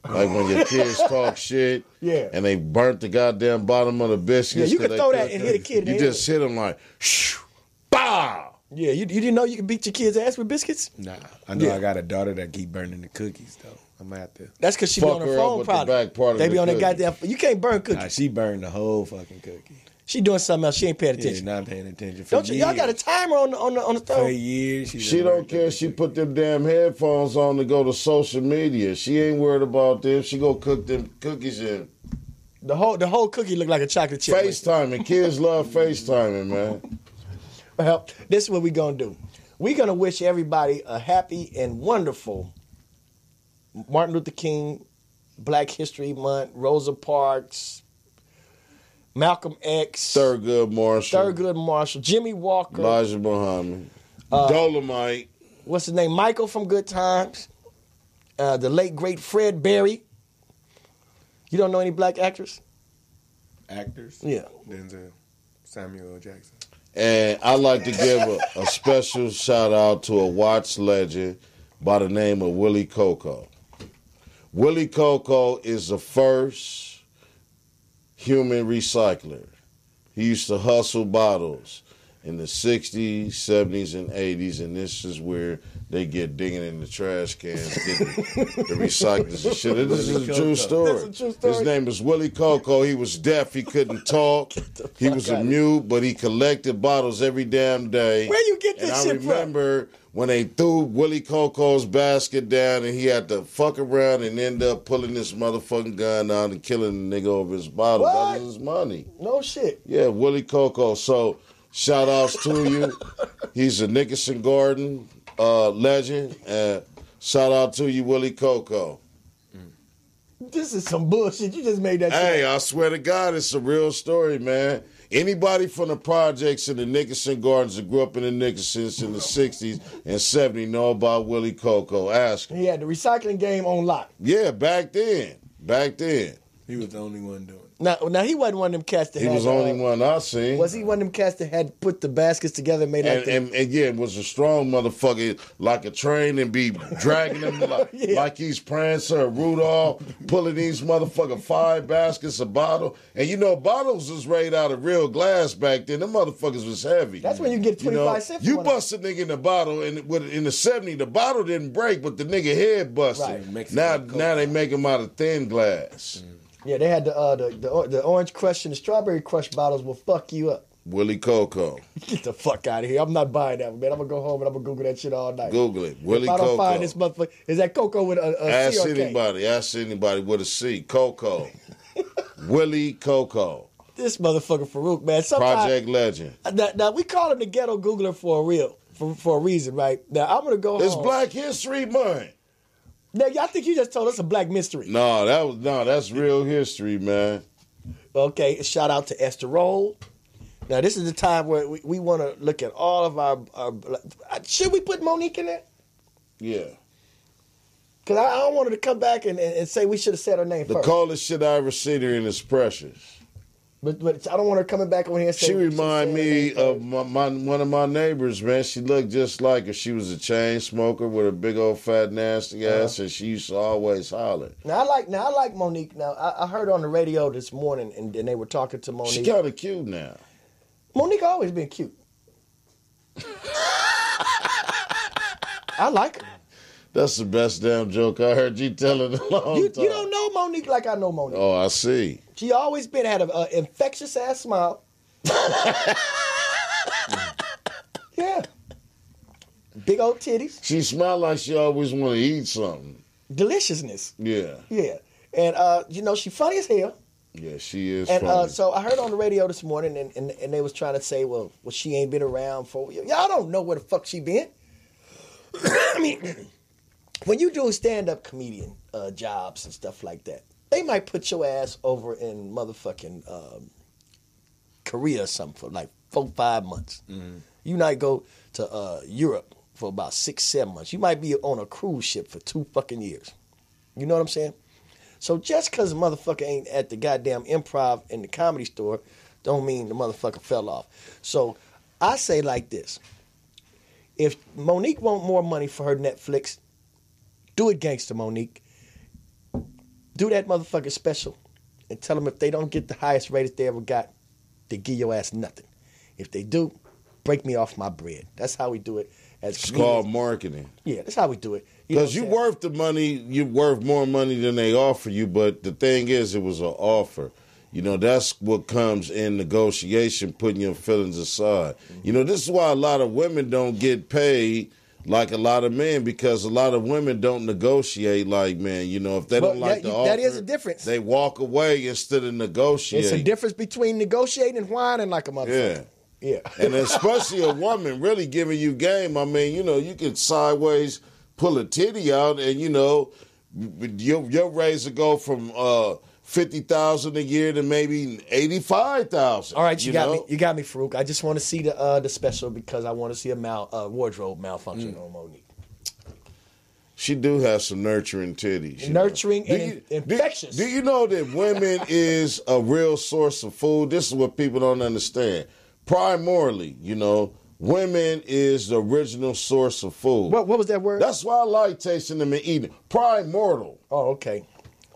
Speaker 4: Like when your kids talk shit,
Speaker 3: Yeah.
Speaker 4: and they burnt the goddamn bottom of the biscuits.
Speaker 3: Yeah, you can
Speaker 4: 'cause
Speaker 3: throw
Speaker 4: they
Speaker 3: that and hit a kid in
Speaker 4: You
Speaker 3: the
Speaker 4: just hit them like, shh, bah!
Speaker 3: Yeah, you didn't know you could beat your kid's ass with biscuits?
Speaker 5: Nah. I know
Speaker 3: Yeah.
Speaker 5: I got a daughter that keep burning the cookies, though. I'm going to have to.
Speaker 3: That's because she be
Speaker 4: Fuck
Speaker 3: on her
Speaker 4: her up
Speaker 3: phone
Speaker 4: with the
Speaker 3: probably.
Speaker 4: back part of
Speaker 3: They
Speaker 4: the
Speaker 3: be on that
Speaker 4: cookie.
Speaker 3: goddamn. You can't burn cookies.
Speaker 5: Nah, she burned the whole fucking cookie.
Speaker 3: She doing something else. She ain't paying
Speaker 5: Yeah,
Speaker 3: attention.
Speaker 5: not paying attention. For
Speaker 3: Don't you? Y'all got a
Speaker 5: years.
Speaker 3: timer on the
Speaker 5: For
Speaker 3: stove.
Speaker 5: years.
Speaker 4: She don't care. She put them damn headphones on to go to social media. She ain't worried about them. She go cook them cookies and
Speaker 3: The whole cookie look like a chocolate chip.
Speaker 4: FaceTiming. Kids love FaceTiming, man.
Speaker 3: Well, this is what we gonna do. We're gonna wish everybody a happy and wonderful Martin Luther King, Black History Month, Rosa Parks, Malcolm X,
Speaker 4: Thurgood Marshall,
Speaker 3: Jimmy Walker,
Speaker 4: Elijah Muhammad, Dolomite.
Speaker 3: what's his name? Michael from Good Times, the late great Fred Berry. You don't know any black actors?
Speaker 5: Actors?
Speaker 3: Yeah.
Speaker 5: Denzel. Samuel L. Jackson.
Speaker 4: And I'd like to give a special shout out to a watch legend by the name of Willie Coco. Willie Coco is the first human recycler. He used to hustle bottles in the 60s, 70s, and 80s, and this is where they get digging in the trash cans, getting the recyclers and shit. This is a true story.
Speaker 3: That's a true story.
Speaker 4: His name is Willie Coco. He was deaf. He couldn't talk. He was a mute, but he collected bottles every damn day.
Speaker 3: Where you get this shit
Speaker 4: And I remember when they threw Willie Coco's basket down and he had to fuck around and end up pulling this motherfucking gun out and killing the nigga over his bottle.
Speaker 3: What?
Speaker 4: That was his money.
Speaker 3: No shit.
Speaker 4: Yeah, Willie Coco. So shout outs to you. He's a Nickerson Garden legend. Shout out to you, Willie Coco.
Speaker 3: This is some bullshit. You just made that shit.
Speaker 4: Hey, I swear to God, it's a real story, man. Anybody from the projects in the Nickerson Gardens that grew up in the Nickersons in the 60s and 70s know about Willie Coco. Ask him.
Speaker 3: He had the recycling game on lock.
Speaker 4: Yeah, back then.
Speaker 5: He was the only one doing it.
Speaker 3: Now he wasn't one of them cats that
Speaker 4: He
Speaker 3: had,
Speaker 4: was the only one I seen.
Speaker 3: Was he one of them cats that had put the baskets together and made like
Speaker 4: And yeah, was a strong motherfucker, like a train, and be dragging him like he's Prancer or Rudolph, pulling these motherfucking 5 baskets of bottle. And you know, bottles was made out of real glass back then. Them motherfuckers was heavy.
Speaker 3: That's when you get 25 cents for
Speaker 4: You
Speaker 3: one.
Speaker 4: bust a nigga in the bottle, and in the 70s, the bottle didn't break, but the nigga head busted.
Speaker 3: Right.
Speaker 4: Now they make them out of thin glass.
Speaker 3: Yeah, they had the orange crush and the strawberry crush bottles will fuck you up.
Speaker 4: Willie Coco.
Speaker 3: Get the fuck out of here. I'm not buying that one, man. I'm going to go home and I'm going to Google that shit all night.
Speaker 4: Google it. Willie
Speaker 3: If I don't
Speaker 4: Coco.
Speaker 3: find this motherfucker, is that Coco with a
Speaker 4: Ask
Speaker 3: C or K?
Speaker 4: anybody with a C. Coco. Willie Coco.
Speaker 3: This motherfucker Farouk, man.
Speaker 4: Project legend.
Speaker 3: Now, we call him the ghetto Googler for a reason, right? Now, I'm going to go
Speaker 4: It's
Speaker 3: home.
Speaker 4: Black History Month.
Speaker 3: Now, y'all think you just told us a black mystery.
Speaker 4: That's real history, man.
Speaker 3: Okay, shout out to Esther Roll. Now, this is the time where we want to look at all of our should we put Monique in there?
Speaker 4: Yeah.
Speaker 3: Because I don't want her to come back and say we should have said her name
Speaker 4: The
Speaker 3: first.
Speaker 4: coldest shit I ever seen her in is Precious.
Speaker 3: But I don't want her coming back over here and say
Speaker 4: She
Speaker 3: we should have
Speaker 4: remind
Speaker 3: said her
Speaker 4: me
Speaker 3: name
Speaker 4: of
Speaker 3: first.
Speaker 4: one of my neighbors, man. She looked just like her. She was a chain smoker with a big old fat nasty ass, and she used to always holler.
Speaker 3: Now I like Monique. Now I heard on the radio this morning, and they were talking to Monique.
Speaker 4: She kind of cute now.
Speaker 3: Monique always been cute. I like her.
Speaker 4: That's the best damn joke I heard you tell in a long
Speaker 3: You
Speaker 4: time.
Speaker 3: don't know Monique like I know Monique.
Speaker 4: Oh, I see.
Speaker 3: She always had an infectious ass smile. Yeah. Big old titties.
Speaker 4: She smiled like she always want to eat something.
Speaker 3: Deliciousness.
Speaker 4: Yeah.
Speaker 3: Yeah. And, she funny as hell.
Speaker 4: Yeah, she is
Speaker 3: And
Speaker 4: funny.
Speaker 3: so I heard on the radio this morning, and they was trying to say, well, she ain't been around for... Y'all don't know where the fuck she been. I mean, when you do stand-up comedian jobs and stuff like that, they might put your ass over in motherfucking Korea or something for like 4-5 months. Mm-hmm. You might go to Europe for about 6-7 months. You might be on a cruise ship for 2 fucking years. You know what I'm saying? So just because a motherfucker ain't at the goddamn Improv in the Comedy Store don't mean the motherfucker fell off. So I say like this. If Monique want more money for her Netflix, do it, Gangsta Monique. Do that motherfucker special and tell them if they don't get the highest rated they ever got, they give your ass nothing. If they do, break me off my bread. That's how we do it.
Speaker 4: It's called marketing.
Speaker 3: Yeah, that's how we do it.
Speaker 4: Because you worth the money, you worth more money than they offer you, but the thing is, it was an offer. You know, that's what comes in negotiation, putting your feelings aside. You know, this is why a lot of women don't get paid like a lot of men, because a lot of women don't negotiate like men. You know, if they don't like the offer,
Speaker 3: that is a difference.
Speaker 4: They walk away instead of negotiating.
Speaker 3: It's a difference between negotiating and whining like a motherfucker. Yeah.
Speaker 4: And especially a woman really giving you game. I mean, you know, you can sideways pull a titty out and, you know, your raise will go from $50,000 a year to maybe $85,000.
Speaker 3: All right, you got me, Farouk. I just want to see the special because I want to see a wardrobe malfunction on Monique.
Speaker 4: She do have some nurturing titties.
Speaker 3: Nurturing and infectious.
Speaker 4: Do you know that women is a real source of food? This is what people don't understand. primordially, women is the original source of food.
Speaker 3: What was that word?
Speaker 4: That's why I like tasting them and eating. Primordial.
Speaker 3: Oh, okay.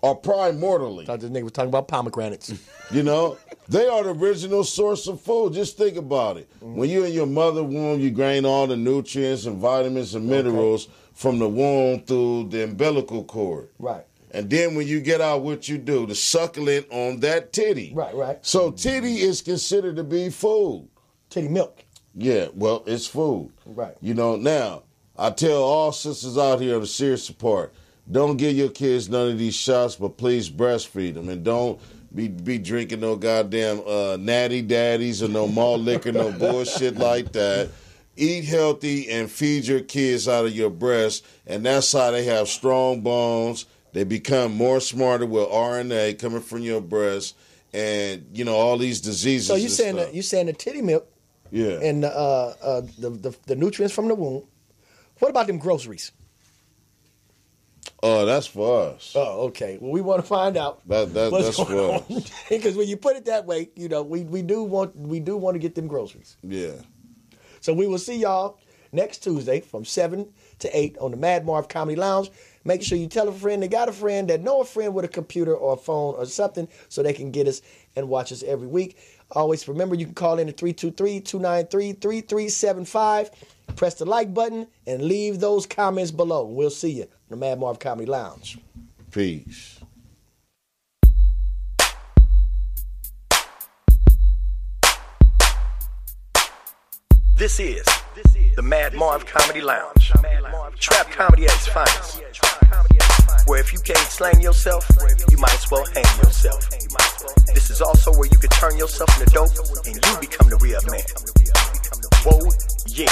Speaker 4: Or primordially.
Speaker 3: I thought this nigga was talking about pomegranates.
Speaker 4: They are the original source of food. Just think about it. When you're in your mother womb, you gain all the nutrients and vitamins and minerals from the womb through the umbilical cord.
Speaker 3: Right.
Speaker 4: And then when you get out, what you do? The suckling on that titty.
Speaker 3: Right.
Speaker 4: So titty is considered to be food.
Speaker 3: Titty milk.
Speaker 4: Yeah, well, it's food.
Speaker 3: Right.
Speaker 4: Now, I tell all sisters out here on the serious part, don't give your kids none of these shots, but please breastfeed them. And don't be drinking no goddamn natty daddies or no malt liquor, no bullshit like that. Eat healthy and feed your kids out of your breast, and that's how they have strong bones. They become more smarter with RNA coming from your breast, and all these diseases.
Speaker 3: So you saying the titty milk, and the nutrients from the womb. What about them groceries?
Speaker 4: Oh, that's for us.
Speaker 3: Oh, okay. Well, we want to find out.
Speaker 4: That's for us.
Speaker 3: Because when you put it that way, we do want to get them groceries.
Speaker 4: Yeah.
Speaker 3: So we will see y'all next Tuesday from 7 to 8 on the Mad Marv Comedy Lounge. Make sure you tell a friend that got a friend that know a friend with a computer or a phone or something so they can get us and watch us every week. Always remember you can call in at 323-293-3375. Press the like button and leave those comments below. We'll see you in the Mad Marv Comedy Lounge.
Speaker 4: Peace.
Speaker 1: This is the Mad Marv Comedy Lounge. Trap comedy at its finest. Where if you can't slang yourself, you might as well hang yourself. This is also where you can turn yourself into dope and you become the real man. Whoa, yeah.